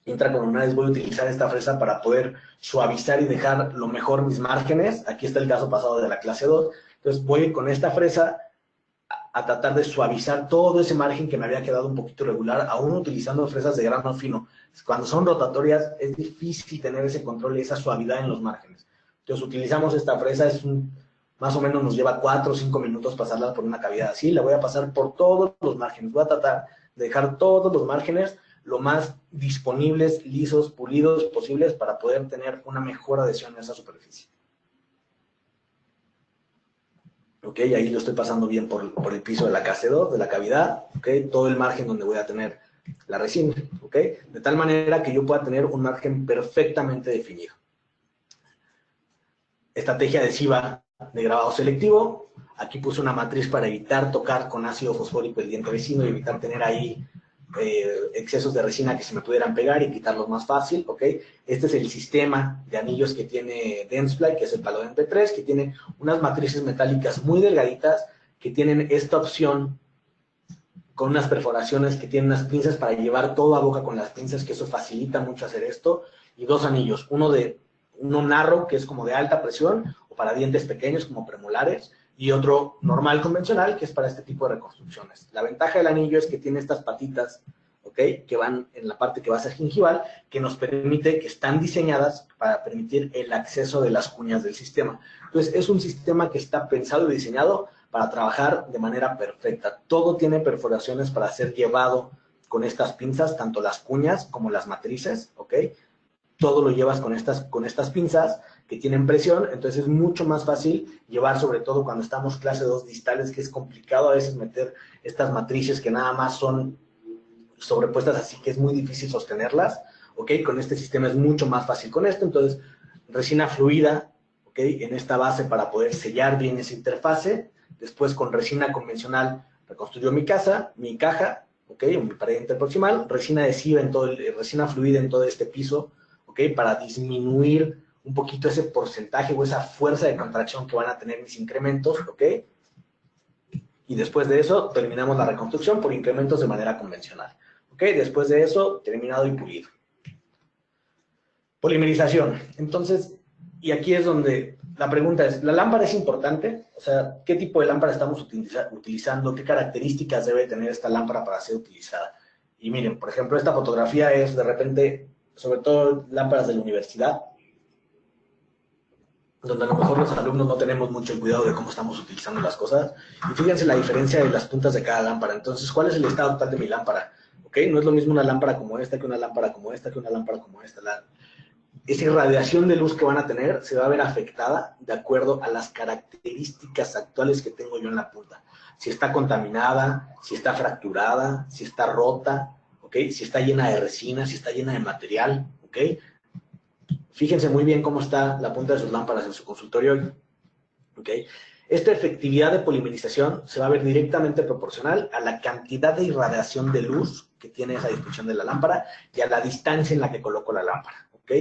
intracoronales, voy a utilizar esta fresa para poder suavizar y dejar lo mejor mis márgenes. Aquí está el caso pasado de la clase 2. Entonces voy con esta fresa a tratar de suavizar todo ese margen que me había quedado un poquito irregular, aún utilizando fresas de grano fino. Cuando son rotatorias es difícil tener ese control y esa suavidad en los márgenes. Entonces utilizamos esta fresa, más o menos nos lleva 4 o 5 minutos pasarla por una cavidad así. La voy a pasar por todos los márgenes. Voy a tratar de dejar todos los márgenes lo más disponibles, lisos, pulidos posibles para poder tener una mejor adhesión en esa superficie. Ok, ahí lo estoy pasando bien por el piso de la clase 2, de la cavidad, ok, todo el margen donde voy a tener la resina, ok, de tal manera que yo pueda tener un margen perfectamente definido. Estrategia adhesiva de grabado selectivo. Aquí puse una matriz para evitar tocar con ácido fosfórico el diente vecino y evitar tener ahí excesos de resina que se me pudieran pegar y quitarlos más fácil, ¿ok? Este es el sistema de anillos que tiene Dentsply, que es el Palodent P3, que tiene unas matrices metálicas muy delgaditas, que tienen esta opción con unas perforaciones, que tienen unas pinzas para llevar todo a boca con las pinzas, que eso facilita mucho hacer esto, y dos anillos, uno narrow, que es como de alta presión, o para dientes pequeños como premolares, y otro normal, convencional, que es para este tipo de reconstrucciones. La ventaja del anillo es que tiene estas patitas, ¿ok? Que van en la parte que va a ser gingival, que nos permite, que están diseñadas para permitir el acceso de las cuñas del sistema. Entonces, es un sistema que está pensado y diseñado para trabajar de manera perfecta. Todo tiene perforaciones para ser llevado con estas pinzas, tanto las cuñas como las matrices, ¿ok? Todo lo llevas con estas pinzas que tienen presión, entonces es mucho más fácil llevar, sobre todo cuando estamos clase 2 distales, que es complicado a veces meter estas matrices que nada más son sobrepuestas, así que es muy difícil sostenerlas, ¿ok? Con este sistema es mucho más fácil con esto, entonces resina fluida, ¿ok? En esta base para poder sellar bien esa interfase, después con resina convencional reconstruyó mi caja, ¿ok? Mi pared interproximal, resina adhesiva resina fluida en todo este piso, ¿ok? Para disminuir un poquito ese porcentaje o esa fuerza de contracción que van a tener mis incrementos, ¿ok? Y después de eso, terminamos la reconstrucción por incrementos de manera convencional, ¿ok? Después de eso, terminado y pulido. Polimerización. Entonces, y aquí es donde la pregunta es, ¿la lámpara es importante? O sea, ¿qué tipo de lámpara estamos utilizando? ¿Qué características debe tener esta lámpara para ser utilizada? Y miren, por ejemplo, esta fotografía es de repente, sobre todo lámparas de la universidad, donde a lo mejor los alumnos no tenemos mucho el cuidado de cómo estamos utilizando las cosas. Y fíjense la diferencia de las puntas de cada lámpara. Entonces, ¿cuál es el estado total de mi lámpara? ¿Ok? ¿ok? No es lo mismo una lámpara como esta que una lámpara como esta que una lámpara como esta. Esa irradiación de luz que van a tener se va a ver afectada de acuerdo a las características actuales que tengo yo en la punta. Si está contaminada, si está fracturada, si está rota, ¿ok? Si está llena de resina, si está llena de material, ¿ok? Fíjense muy bien cómo está la punta de sus lámparas en su consultorio hoy, ¿ok? Esta efectividad de polimerización se va a ver directamente proporcional a la cantidad de irradiación de luz que tiene esa disposición de la lámpara y a la distancia en la que coloco la lámpara, ¿ok?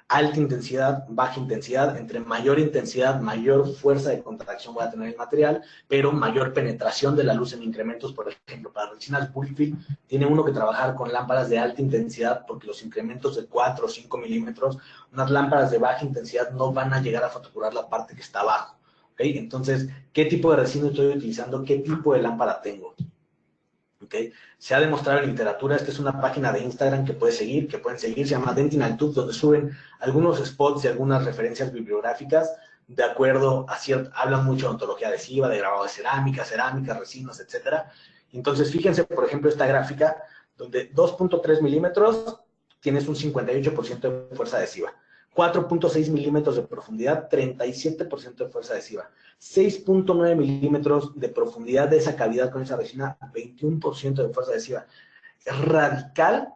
Alta intensidad, baja intensidad, entre mayor intensidad, mayor fuerza de contracción va a tener el material, pero mayor penetración de la luz en incrementos. Por ejemplo, para resinas Bullfield, tiene uno que trabajar con lámparas de alta intensidad porque los incrementos de 4 o 5 milímetros, unas lámparas de baja intensidad no van a llegar a fotocurar la parte que está abajo. ¿Okay? Entonces, ¿qué tipo de resina estoy utilizando? ¿Qué tipo de lámpara tengo? ¿Okay? Se ha demostrado en literatura, esta es una página de Instagram que pueden seguir, se llama Dentinal Tube, donde suben algunos spots y algunas referencias bibliográficas de acuerdo a hablan mucho de ontología adhesiva, de grabado de cerámica, resinos, etcétera. Entonces, fíjense, por ejemplo, esta gráfica, donde 2.3 milímetros tienes un 58% de fuerza adhesiva. 4.6 milímetros de profundidad, 37% de fuerza adhesiva. 6.9 milímetros de profundidad de esa cavidad con esa resina, 21% de fuerza adhesiva. Es radical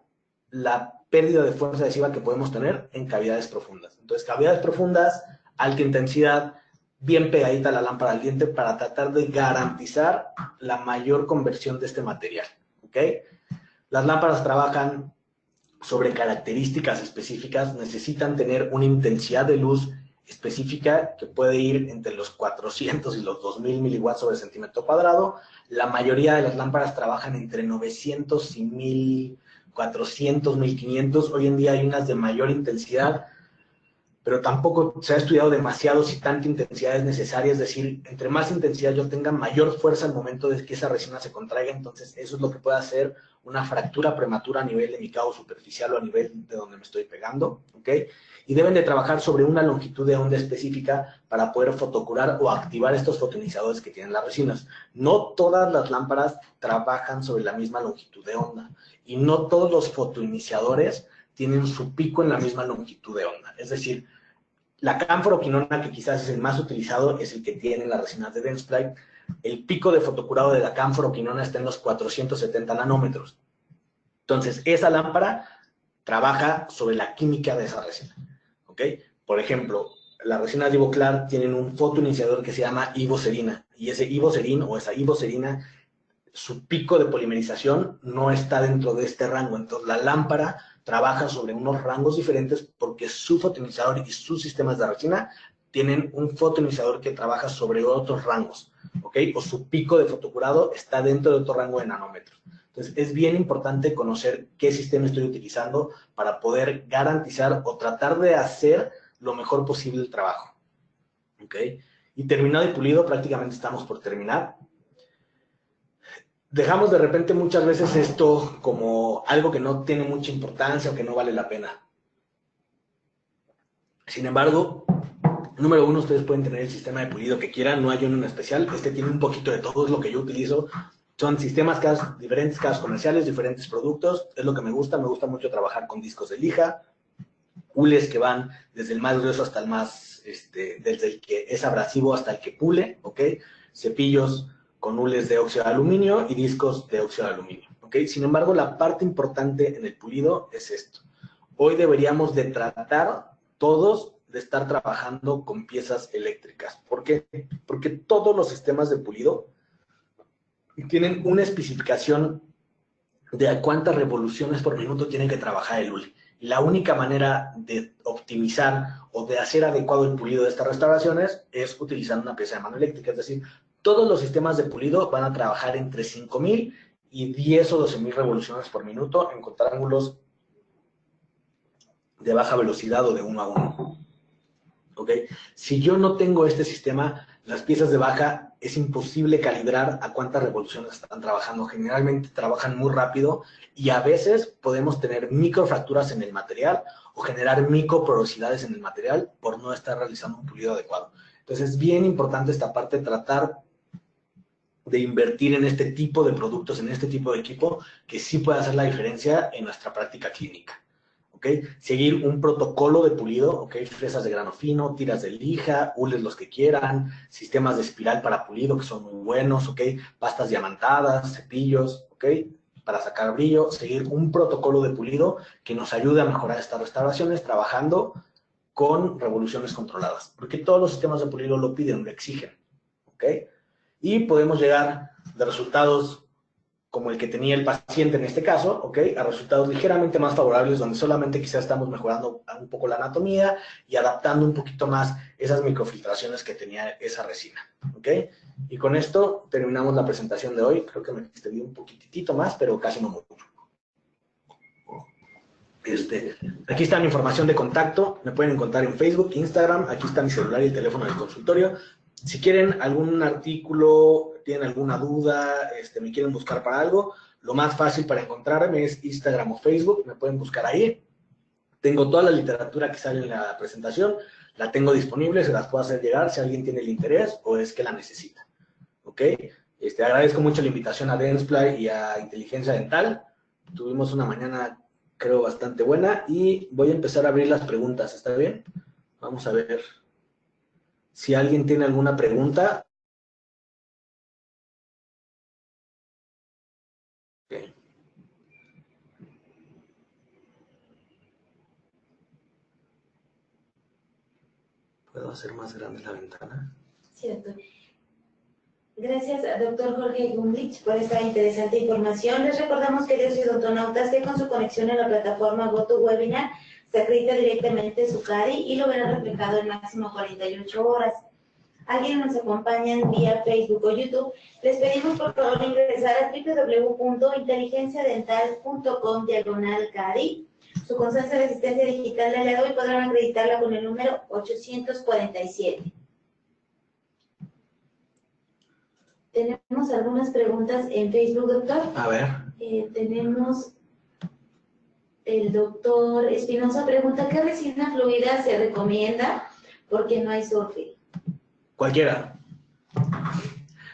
la pérdida de fuerza adhesiva que podemos tener en cavidades profundas. Entonces, cavidades profundas, alta intensidad, bien pegadita la lámpara al diente para tratar de garantizar la mayor conversión de este material. ¿Ok? Las lámparas trabajan sobre características específicas, necesitan tener una intensidad de luz específica que puede ir entre los 400 y los 2000 miliwatts sobre centímetro cuadrado. La mayoría de las lámparas trabajan entre 900 y 1400, 1500. Hoy en día hay unas de mayor intensidad, pero tampoco se ha estudiado demasiado si tanta intensidad es necesaria, es decir, entre más intensidad yo tenga, mayor fuerza al momento de que esa resina se contraiga, entonces eso es lo que puede hacer una fractura prematura a nivel de mi cabo superficial o a nivel de donde me estoy pegando, ¿ok? Y deben de trabajar sobre una longitud de onda específica para poder fotocurar o activar estos fotonizadores que tienen las resinas. No todas las lámparas trabajan sobre la misma longitud de onda y no todos los fotoiniciadores tienen su pico en la misma longitud de onda. Es decir, la camforoquinona, que quizás es el más utilizado, es el que tiene las resinas de Dentsply. El pico de fotocurado de la camforoquinona está en los 470 nanómetros. Entonces, esa lámpara trabaja sobre la química de esa resina. ¿Ok? Por ejemplo, las resinas de Ivoclar tienen un fotoiniciador que se llama ivocerina. Y ese ivocerin o esa ivocerina, su pico de polimerización no está dentro de este rango. Entonces, la lámpara trabaja sobre unos rangos diferentes porque su fotoiniciador y sus sistemas de resina tienen un fotoiniciador que trabaja sobre otros rangos, ¿ok? O su pico de fotocurado está dentro de otro rango de nanómetros. Entonces, es bien importante conocer qué sistema estoy utilizando para poder garantizar o tratar de hacer lo mejor posible el trabajo, ¿ok? Y terminado y pulido, prácticamente estamos por terminar. Dejamos de repente muchas veces esto como algo que no tiene mucha importancia o que no vale la pena. Sin embargo, número uno, ustedes pueden tener el sistema de pulido que quieran, no hay uno en especial. Este tiene un poquito de todo, es lo que yo utilizo. Son sistemas diferentes, casos comerciales, diferentes productos. Es lo que me gusta mucho trabajar con discos de lija, hules que van desde el más grueso hasta el más, desde el que es abrasivo hasta el que pule, ¿ok? Cepillos con hules de óxido de aluminio y discos de óxido de aluminio, ¿ok? Sin embargo, la parte importante en el pulido es esto. Hoy deberíamos de tratar todos de estar trabajando con piezas eléctricas. ¿Por qué? Porque todos los sistemas de pulido tienen una especificación de a cuántas revoluciones por minuto tiene que trabajar el hule. Y la única manera de optimizar o de hacer adecuado el pulido de estas restauraciones es utilizando una pieza de mano eléctrica. Es decir, todos los sistemas de pulido van a trabajar entre 5.000 y 10 o 12.000 revoluciones por minuto en contraángulos de baja velocidad o de 1 a 1. ¿Ok? Si yo no tengo este sistema, las piezas de baja es imposible calibrar a cuántas revoluciones están trabajando. Generalmente trabajan muy rápido y a veces podemos tener microfracturas en el material o generar microporosidades en el material por no estar realizando un pulido adecuado. Entonces es bien importante esta parte, tratar de invertir en este tipo de productos, en este tipo de equipo, que sí puede hacer la diferencia en nuestra práctica clínica. ¿Ok? Seguir un protocolo de pulido, ¿ok? Fresas de grano fino, tiras de lija, hules los que quieran, sistemas de espiral para pulido que son muy buenos, ¿ok? Pastas diamantadas, cepillos, ¿ok? Para sacar brillo, seguir un protocolo de pulido que nos ayude a mejorar estas restauraciones trabajando con revoluciones controladas, porque todos los sistemas de pulido lo piden, lo exigen, ¿ok? Y podemos llegar de resultados como el que tenía el paciente en este caso, ¿ok? A resultados ligeramente más favorables, donde solamente quizás estamos mejorando un poco la anatomía y adaptando un poquito más esas microfiltraciones que tenía esa resina, ¿ok? Y con esto terminamos la presentación de hoy. Creo que me extendí un poquitito más, pero casi no mucho. Aquí está mi información de contacto, me pueden encontrar en Facebook, Instagram, aquí está mi celular y el teléfono del consultorio. Si quieren algún artículo, tienen alguna duda, me quieren buscar para algo, lo más fácil para encontrarme es Instagram o Facebook, me pueden buscar ahí. Tengo toda la literatura que sale en la presentación, la tengo disponible, se las puedo hacer llegar si alguien tiene el interés o es que la necesita. ¿Ok? Agradezco mucho la invitación a Dentsply y a Inteligencia Dental. Tuvimos una mañana, creo, bastante buena y voy a empezar a abrir las preguntas, ¿está bien? Vamos a ver si alguien tiene alguna pregunta. Okay. ¿Puedo hacer más grande la ventana? Sí, doctor. Gracias, doctor Jorge Gumlich, por esta interesante información. Les recordamos, queridos odontonautas, que con su conexión a la plataforma GoToWebinar se acredita directamente su CARI y lo verá reflejado en máximo 48 horas. Alguien nos acompaña vía Facebook o YouTube, les pedimos por favor ingresar a www.inteligenciadental.com/CARI. Su constancia de asistencia digital del día de hoy podrán acreditarla con el número 847. Tenemos algunas preguntas en Facebook, doctor. A ver. Tenemos el doctor Espinosa pregunta, ¿qué resina fluida se recomienda? Porque no hay sulfil. Cualquiera.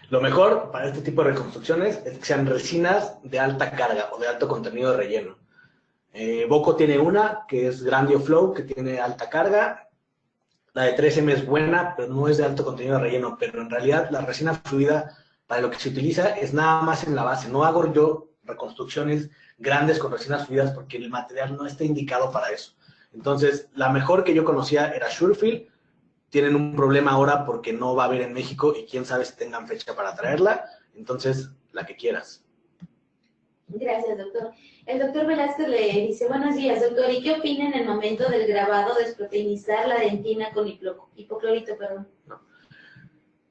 Lo mejor para este tipo de reconstrucciones es que sean resinas de alta carga o de alto contenido de relleno. Boco tiene una, que es Grandio Flow, que tiene alta carga. La de 3M es buena, pero no es de alto contenido de relleno. Pero en realidad la resina fluida, para lo que se utiliza, es nada más en la base. No hago yo reconstrucciones grandes con resinas fluidas porque el material no está indicado para eso. Entonces, la mejor que yo conocía era Surefil. Tienen un problema ahora porque no va a haber en México y quién sabe si tengan fecha para traerla. Entonces, la que quieras. Gracias, doctor. El doctor Velázquez le dice, buenos días, doctor, ¿y qué opina en el momento del grabado desproteinizar la dentina con hipoclorito, perdón? No.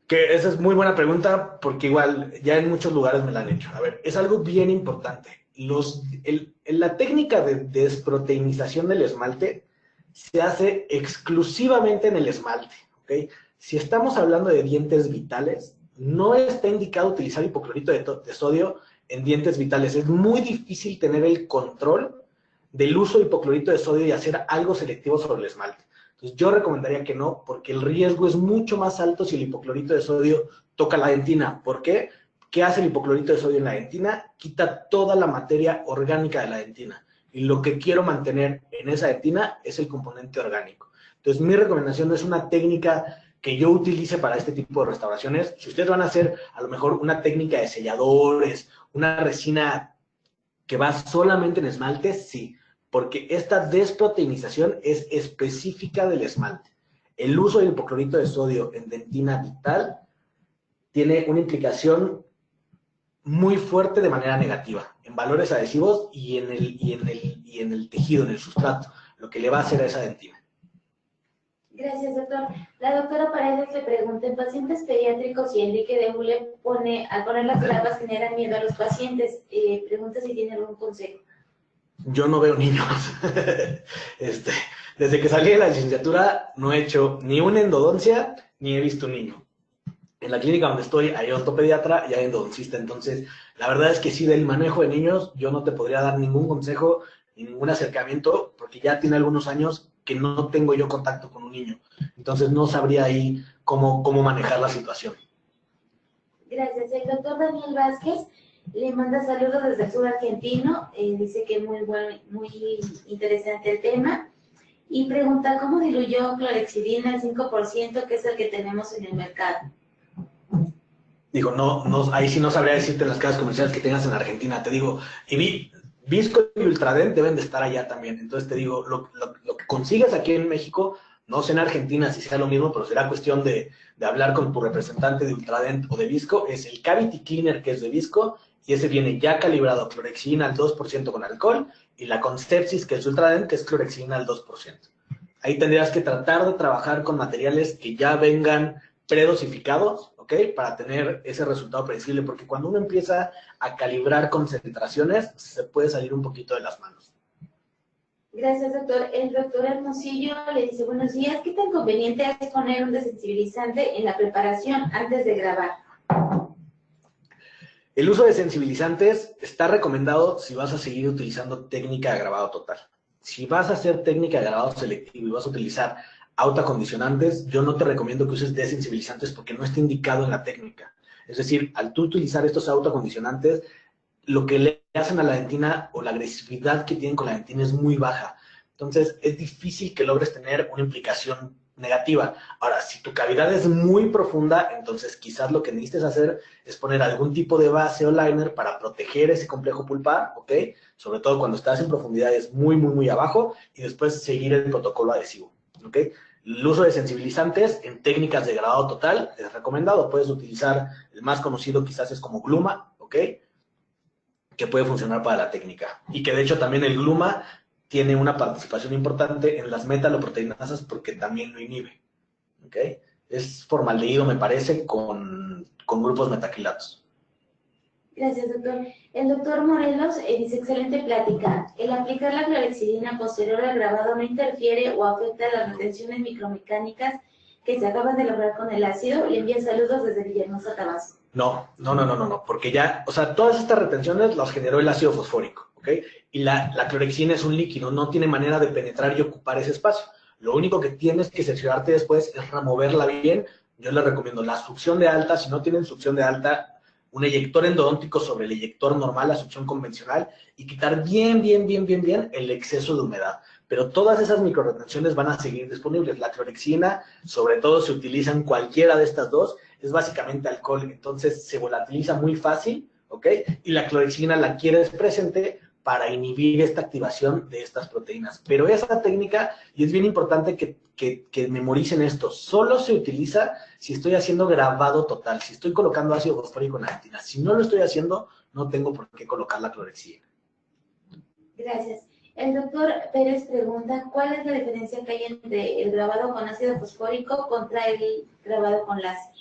Que esa es muy buena pregunta porque igual ya en muchos lugares me la han hecho. A ver, es algo bien importante. La técnica de desproteinización del esmalte se hace exclusivamente en el esmalte, ¿ok? Si estamos hablando de dientes vitales, no está indicado utilizar hipoclorito de sodio en dientes vitales. Es muy difícil tener el control del uso de hipoclorito de sodio y hacer algo selectivo sobre el esmalte. Entonces, yo recomendaría que no, porque el riesgo es mucho más alto si el hipoclorito de sodio toca la dentina. ¿Por qué? ¿Qué hace el hipoclorito de sodio en la dentina? Quita toda la materia orgánica de la dentina. Y lo que quiero mantener en esa dentina es el componente orgánico. Entonces, mi recomendación no es una técnica que yo utilice para este tipo de restauraciones. Si ustedes van a hacer a lo mejor una técnica de selladores, una resina que va solamente en esmalte, sí, porque esta desproteinización es específica del esmalte. El uso del hipoclorito de sodio en dentina vital tiene una implicación muy fuerte de manera negativa en valores adhesivos y en el tejido, en el sustrato, lo que le va a hacer a esa dentina. Gracias, doctor. La doctora Paredes le pregunta, en pacientes pediátricos y Enrique de Hule al poner las grapas generan miedo a los pacientes. Pregunta si tiene algún consejo. Yo no veo niños. Desde que salí de la licenciatura no he hecho ni una endodoncia ni he visto un niño. En la clínica donde estoy hay ortopediatra y hay endodoncista. Entonces, la verdad es que sí, del manejo de niños yo no te podría dar ningún consejo ni ningún acercamiento porque ya tiene algunos años que no tengo yo contacto con un niño. Entonces, no sabría ahí cómo manejar la situación. Gracias. El doctor Daniel Vázquez le manda saludos desde el sur argentino. Dice que muy interesante el tema. Y pregunta, ¿cómo diluyó clorexidina al 5%, que es el que tenemos en el mercado? Digo, ahí sí no sabría decirte en las casas comerciales que tengas en Argentina. Te digo, Visco y Ultradent deben de estar allá también. Entonces te digo, lo que consigues aquí en México, no sé en Argentina si sea lo mismo, pero será cuestión de hablar con tu representante de Ultradent o de Visco. Es el Cavity Cleaner, que es de Visco, y ese viene ya calibrado clorexidina al 2% con alcohol, y la Concepsis, que es Ultradent, que es clorexidina al 2%. Ahí tendrías que tratar de trabajar con materiales que ya vengan predosificados, ¿ok? Para tener ese resultado predecible, porque cuando uno empieza a calibrar concentraciones, se puede salir un poquito de las manos. Gracias, doctor. El doctor Hermosillo le dice, buenos días, ¿qué tan conveniente es poner un desensibilizante en la preparación antes de grabar? El uso de sensibilizantes está recomendado si vas a seguir utilizando técnica de grabado total. Si vas a hacer técnica de grabado selectivo y vas a utilizar autocondicionantes, yo no te recomiendo que uses desensibilizantes porque no está indicado en la técnica. Es decir, al tú utilizar estos autocondicionantes, lo que le hacen a la dentina o la agresividad que tienen con la dentina es muy baja. Entonces, es difícil que logres tener una implicación negativa. Ahora, si tu cavidad es muy profunda, entonces quizás lo que necesites hacer es poner algún tipo de base o liner para proteger ese complejo pulpar, ¿ok? Sobre todo cuando estás en profundidades muy abajo, y después seguir el protocolo adhesivo, ¿ok? El uso de sensibilizantes en técnicas de grabado total es recomendado. Puedes utilizar, el más conocido quizás es como Gluma, ¿ok? Que puede funcionar para la técnica. Y que de hecho también el Gluma tiene una participación importante en las metaloproteinasas porque también lo inhibe. ¿Ok? Es formaldehído, me parece, con grupos metaquilatos. Gracias, doctor. El doctor Morelos dice, excelente plática. ¿El aplicar la clorexidina posterior al grabado no interfiere o afecta las retenciones micromecánicas que se acaban de lograr con el ácido? Le envía saludos desde Villahermosa, Tabasco. No, porque ya, o sea, todas estas retenciones las generó el ácido fosfórico, ¿ok? Y la clorexidina es un líquido, no tiene manera de penetrar y ocupar ese espacio. Lo único que tienes que cerciorarte después es removerla bien. Yo les recomiendo la succión de alta. Si no tienen succión de alta, un eyector endodóntico sobre el eyector normal, la succión convencional, y quitar bien el exceso de humedad. Pero todas esas microretenciones van a seguir disponibles. La clorexidina, sobre todo si utilizan cualquiera de estas dos, es básicamente alcohol, entonces se volatiliza muy fácil, ¿ok? Y la clorexidina la quieres presente para inhibir esta activación de estas proteínas. Pero esa técnica, y es bien importante que memoricen esto, solo se utiliza si estoy haciendo grabado total, si estoy colocando ácido fosfórico en la dentina. Si no lo estoy haciendo, no tengo por qué colocar la clorexidina. Gracias. El doctor Pérez pregunta, ¿cuál es la diferencia que hay entre el grabado con ácido fosfórico contra el grabado con láser?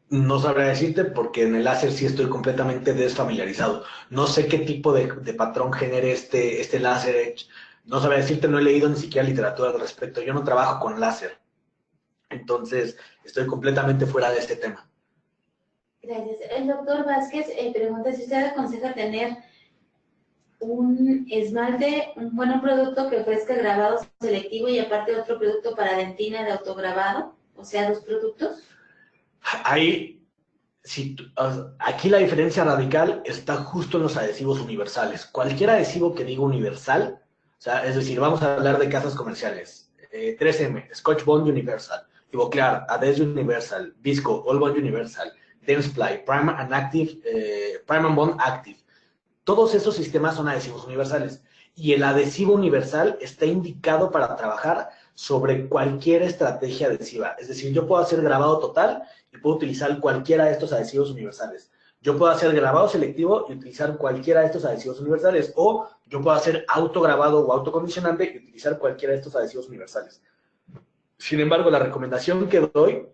No sabría decirte porque en el láser sí estoy completamente desfamiliarizado. No sé qué tipo de patrón genere este láser Edge. No sabría decirte, no he leído ni siquiera literatura al respecto. Yo no trabajo con láser. Entonces, estoy completamente fuera de este tema. Gracias. El doctor Vázquez pregunta si usted aconseja tener un esmalte, un buen producto que ofrezca grabado selectivo y aparte otro producto para dentina de autograbado, o sea, dos productos. Ahí, aquí la diferencia radical está justo en los adhesivos universales. Cualquier adhesivo que diga universal, o sea, es decir, vamos a hablar de casas comerciales, 3M, Scotch Bond Universal, Ivoclar, Adhesive Universal, Visco, All Bond Universal, Denseply, Prime and Bond Active. Todos esos sistemas son adhesivos universales y el adhesivo universal está indicado para trabajar sobre cualquier estrategia adhesiva. Es decir, yo puedo hacer grabado total y puedo utilizar cualquiera de estos adhesivos universales. Yo puedo hacer grabado selectivo y utilizar cualquiera de estos adhesivos universales. O yo puedo hacer autograbado o autocondicionante y utilizar cualquiera de estos adhesivos universales. Sin embargo, la recomendación que doy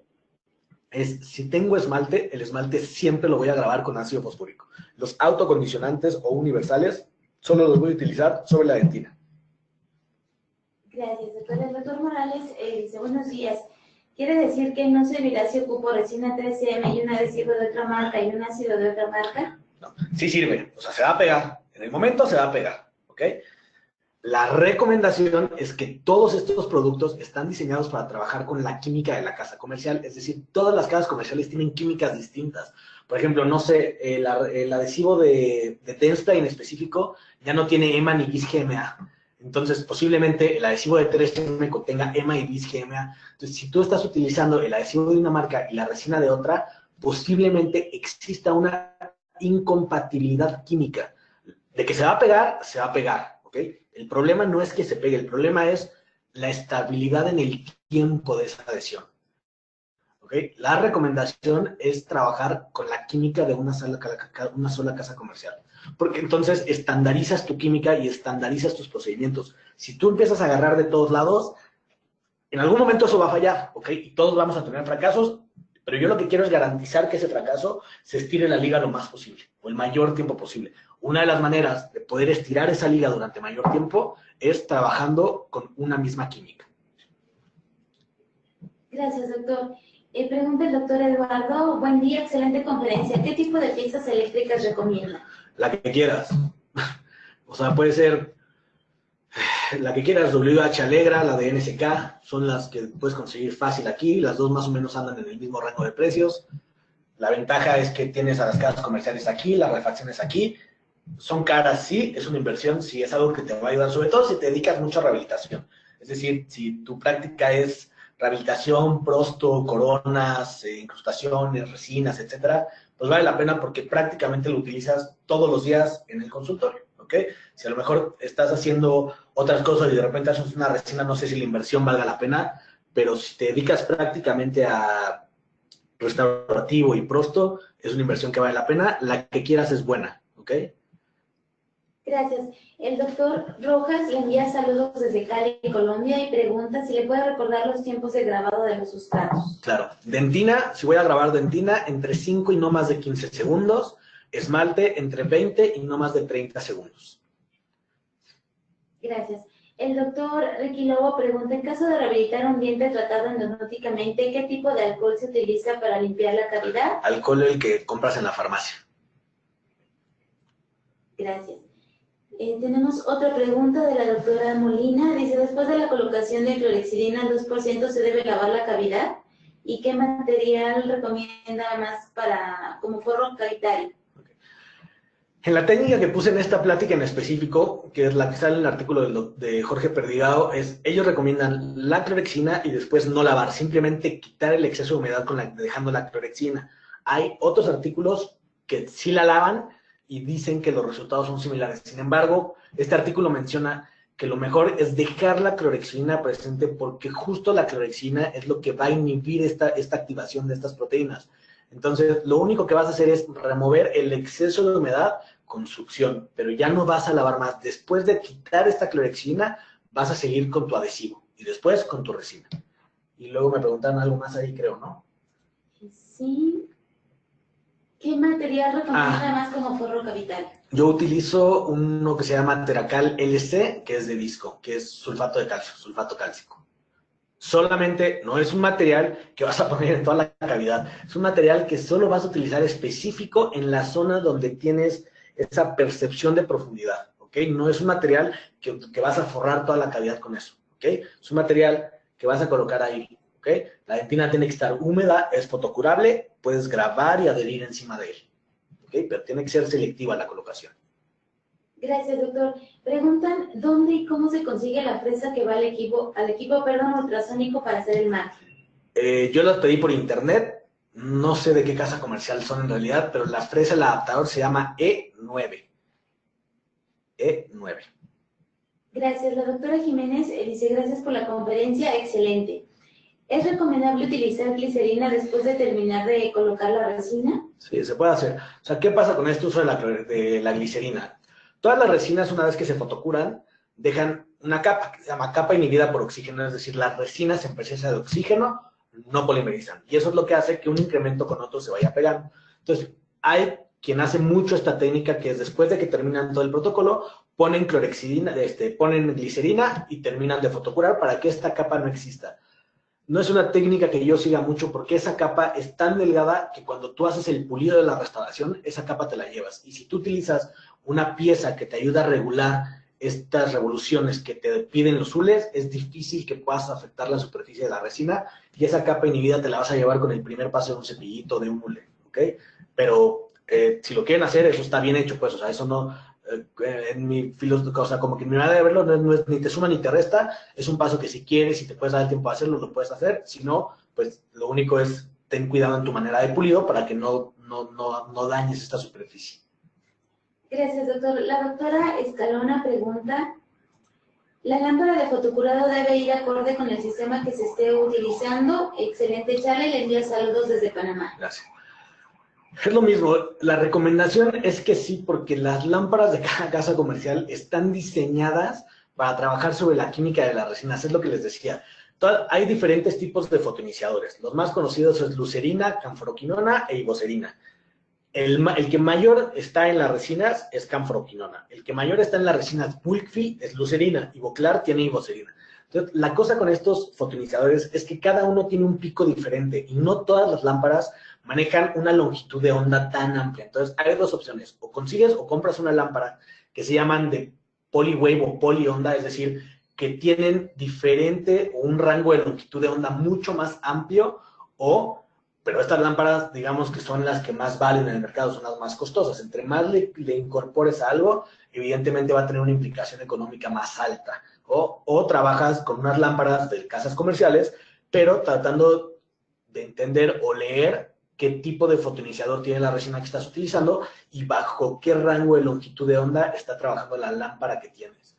es, si tengo esmalte, el esmalte siempre lo voy a grabar con ácido fosfórico. Los autocondicionantes o universales solo los voy a utilizar sobre la dentina. Gracias, doctor. El doctor Morales dice, buenos días. ¿Quiere decir que no servirá si ocupo resina 3M y un adhesivo de otra marca y un ácido de otra marca? No, sí sirve, o sea, se va a pegar. En el momento se va a pegar, ¿ok? La recomendación es que todos estos productos están diseñados para trabajar con la química de la casa comercial, es decir, todas las casas comerciales tienen químicas distintas. Por ejemplo, no sé, el adhesivo de Dentsply en específico ya no tiene EMA ni bis GMA. Entonces, posiblemente el adhesivo de 3M contenga EMA y bis GMA. Entonces, si tú estás utilizando el adhesivo de una marca y la resina de otra, posiblemente exista una incompatibilidad química. De que se va a pegar, ¿ok? El problema no es que se pegue, el problema es la estabilidad en el tiempo de esa adhesión. ¿Ok? La recomendación es trabajar con la química de una sola casa comercial. Porque entonces estandarizas tu química y estandarizas tus procedimientos. Si tú empiezas a agarrar de todos lados, en algún momento eso va a fallar, ¿ok? Y todos vamos a tener fracasos, pero yo lo que quiero es garantizar que ese fracaso se estire la liga lo más posible, o el mayor tiempo posible. Una de las maneras de poder estirar esa liga durante mayor tiempo es trabajando con una misma química. Gracias, doctor. Pregunta el doctor Eduardo. Buen día, excelente conferencia. ¿Qué tipo de piezas eléctricas recomienda? La que quieras. O sea, puede ser la que quieras, WH Alegra, la de NSK, son las que puedes conseguir fácil aquí. Las dos más o menos andan en el mismo rango de precios. La ventaja es que tienes a las casas comerciales aquí, las refacciones aquí. Son caras, sí, es una inversión, sí, es algo que te va a ayudar, sobre todo si te dedicas mucho a rehabilitación. Es decir, si tu práctica es rehabilitación, prosto, coronas, incrustaciones, resinas, etcétera, pues vale la pena porque prácticamente lo utilizas todos los días en el consultorio, ¿ok? Si a lo mejor estás haciendo otras cosas y de repente haces una resina, no sé si la inversión valga la pena, pero si te dedicas prácticamente a restaurativo y prosto, es una inversión que vale la pena, la que quieras es buena, ¿ok? Gracias. El doctor Rojas le envía saludos desde Cali, Colombia, y pregunta si le puede recordar los tiempos de grabado de los sustratos. Claro. Dentina, si voy a grabar dentina, entre 5 y no más de 15 segundos. Esmalte, entre 20 y no más de 30 segundos. Gracias. El doctor Ricky Lobo pregunta, en caso de rehabilitar un diente tratado endodontícamente, ¿qué tipo de alcohol se utiliza para limpiar la cavidad? Alcohol el que compras en la farmacia. Gracias. Tenemos otra pregunta de la doctora Molina. Dice, después de la colocación de clorexidina al 2%, ¿se debe lavar la cavidad? ¿Y qué material recomienda más para como forro cavitario? En la técnica que puse en esta plática en específico, que es la que sale en el artículo de Jorge Perdigao, ellos recomiendan la clorexina y después no lavar, simplemente quitar el exceso de humedad dejando la clorexina. Hay otros artículos que sí la lavan y dicen que los resultados son similares. Sin embargo, este artículo menciona que lo mejor es dejar la clorexina presente porque justo la clorexina es lo que va a inhibir esta activación de estas proteínas. Entonces, lo único que vas a hacer es remover el exceso de humedad con succión, pero ya no vas a lavar más. Después de quitar esta clorexina, vas a seguir con tu adhesivo y después con tu resina. Y luego me preguntaron algo más ahí, creo, ¿no? Sí. ¿Qué material recomienda más como forro cavitario? Yo utilizo uno que se llama Teracal LC, que es de visco, que es sulfato de calcio, sulfato cálcico. Solamente no es un material que vas a poner en toda la cavidad, es un material que solo vas a utilizar específico en la zona donde tienes esa percepción de profundidad, ¿ok? No es un material que vas a forrar toda la cavidad con eso, ¿ok? Es un material que vas a colocar ahí, ¿ok? La dentina tiene que estar húmeda, es fotocurable, puedes grabar y adherir encima de él, ¿ok? Pero tiene que ser selectiva la colocación. Gracias, doctor. Preguntan, ¿dónde y cómo se consigue la fresa que va al equipo ultrasónico para hacer el margen? Yo las pedí por internet, no sé de qué casa comercial son en realidad, pero la fresa, el adaptador se llama E9. E9. Gracias. La doctora Jiménez dice, gracias por la conferencia, excelente. ¿Es recomendable utilizar glicerina después de terminar de colocar la resina? Sí, se puede hacer. O sea, ¿qué pasa con este uso de la glicerina? Todas las resinas, una vez que se fotocuran, dejan una capa que se llama capa inhibida por oxígeno, es decir, las resinas en presencia de oxígeno no polimerizan. Y eso es lo que hace que un incremento con otro se vaya pegando. Entonces, hay quien hace mucho esta técnica, que es después de que terminan todo el protocolo, ponen clorexidina, ponen glicerina y terminan de fotocurar para que esta capa no exista. No es una técnica que yo siga mucho porque esa capa es tan delgada que cuando tú haces el pulido de la restauración, esa capa te la llevas. Y si tú utilizas una pieza que te ayuda a regular estas revoluciones que te piden los hules, es difícil que puedas afectar la superficie de la resina y esa capa inhibida te la vas a llevar con el primer paso de un cepillito de un hule, ¿ok? Pero si lo quieren hacer, eso está bien hecho, pues, o sea, eso no, en mi filosofía, o sea, como que en mi manera de verlo no es ni te suma ni te resta, es un paso que si quieres, si te puedes dar el tiempo de hacerlo, lo puedes hacer, si no, pues lo único es ten cuidado en tu manera de pulido para que no dañes esta superficie. Gracias, doctor. La doctora Escalona pregunta, ¿la lámpara de fotocurado debe ir acorde con el sistema que se esté utilizando? Excelente charla y le envío saludos desde Panamá. Gracias. Es lo mismo, la recomendación es que sí, porque las lámparas de cada casa comercial están diseñadas para trabajar sobre la química de las resinas, es lo que les decía. Hay diferentes tipos de fotoiniciadores. Los más conocidos es lucerina, canforoquinona e ibocerina. El que mayor está en las resinas es canforoquinona. El que mayor está en las resinas bulk fill es lucerina. Ivoclar tiene ibocerina. Entonces, la cosa con estos fotoiniciadores es que cada uno tiene un pico diferente y no todas las lámparas manejan una longitud de onda tan amplia. Entonces, hay dos opciones. O consigues o compras una lámpara que se llaman de polywave o polionda, es decir, que tienen diferente o un rango de longitud de onda mucho más amplio, pero estas lámparas, digamos que son las que más valen en el mercado, son las más costosas. Entre más le incorpores a algo, evidentemente va a tener una implicación económica más alta. O trabajas con unas lámparas de casas comerciales, pero tratando de entender o leer qué tipo de fotoiniciador tiene la resina que estás utilizando y bajo qué rango de longitud de onda está trabajando la lámpara que tienes.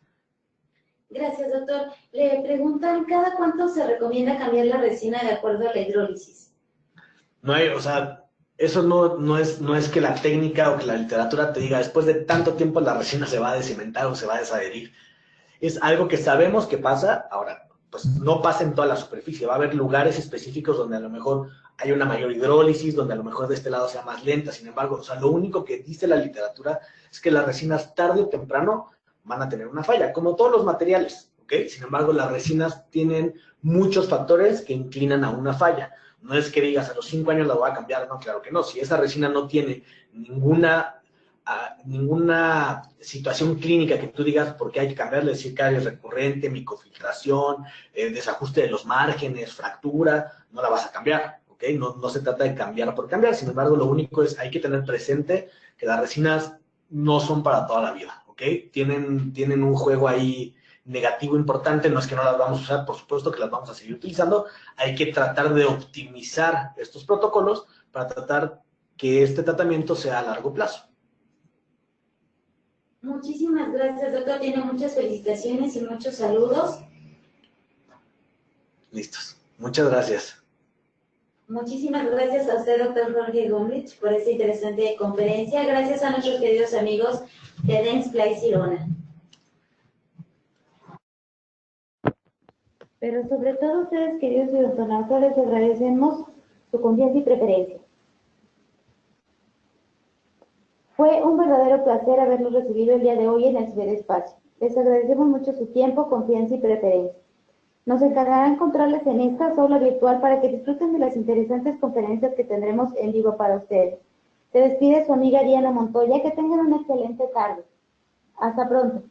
Gracias, doctor. Le preguntan, ¿cada cuánto se recomienda cambiar la resina de acuerdo a la hidrólisis? No hay, o sea, eso no es que la técnica o que la literatura te diga, después de tanto tiempo la resina se va a descimentar o se va a desadherir. Es algo que sabemos que pasa, ahora, pues no pasa en toda la superficie, va a haber lugares específicos donde a lo mejor hay una mayor hidrólisis, donde a lo mejor de este lado sea más lenta, sin embargo, o sea, lo único que dice la literatura es que las resinas tarde o temprano van a tener una falla, como todos los materiales, ¿ok? Sin embargo, las resinas tienen muchos factores que inclinan a una falla. No es que digas, a los 5 años la voy a cambiar, no, claro que no. Si esa resina no tiene ninguna situación clínica que tú digas por qué hay que cambiarle, decir caries recurrente, microfiltración, desajuste de los márgenes, fractura, no la vas a cambiar, ¿ok? No se trata de cambiar por cambiar, sin embargo, lo único es, hay que tener presente que las resinas no son para toda la vida, ¿ok? Tienen un juego ahí negativo importante, no es que no las vamos a usar, por supuesto que las vamos a seguir utilizando, hay que tratar de optimizar estos protocolos para tratar que este tratamiento sea a largo plazo. Muchísimas gracias, doctor. Tiene muchas felicitaciones y muchos saludos. Listos. Muchas gracias. Muchísimas gracias a usted, doctor Jorge Gomlich, por esta interesante conferencia. Gracias a nuestros queridos amigos de Dentsply Sirona. Pero sobre todo a ustedes, queridos odontonautas, les agradecemos su confianza y preferencia. Fue un verdadero placer haberlos recibido el día de hoy en el ciberespacio. Les agradecemos mucho su tiempo, confianza y preferencia. Nos encantará encontrarles en esta aula virtual para que disfruten de las interesantes conferencias que tendremos en vivo para ustedes. Se despide su amiga Diana Montoya. Que tengan una excelente tarde. Hasta pronto.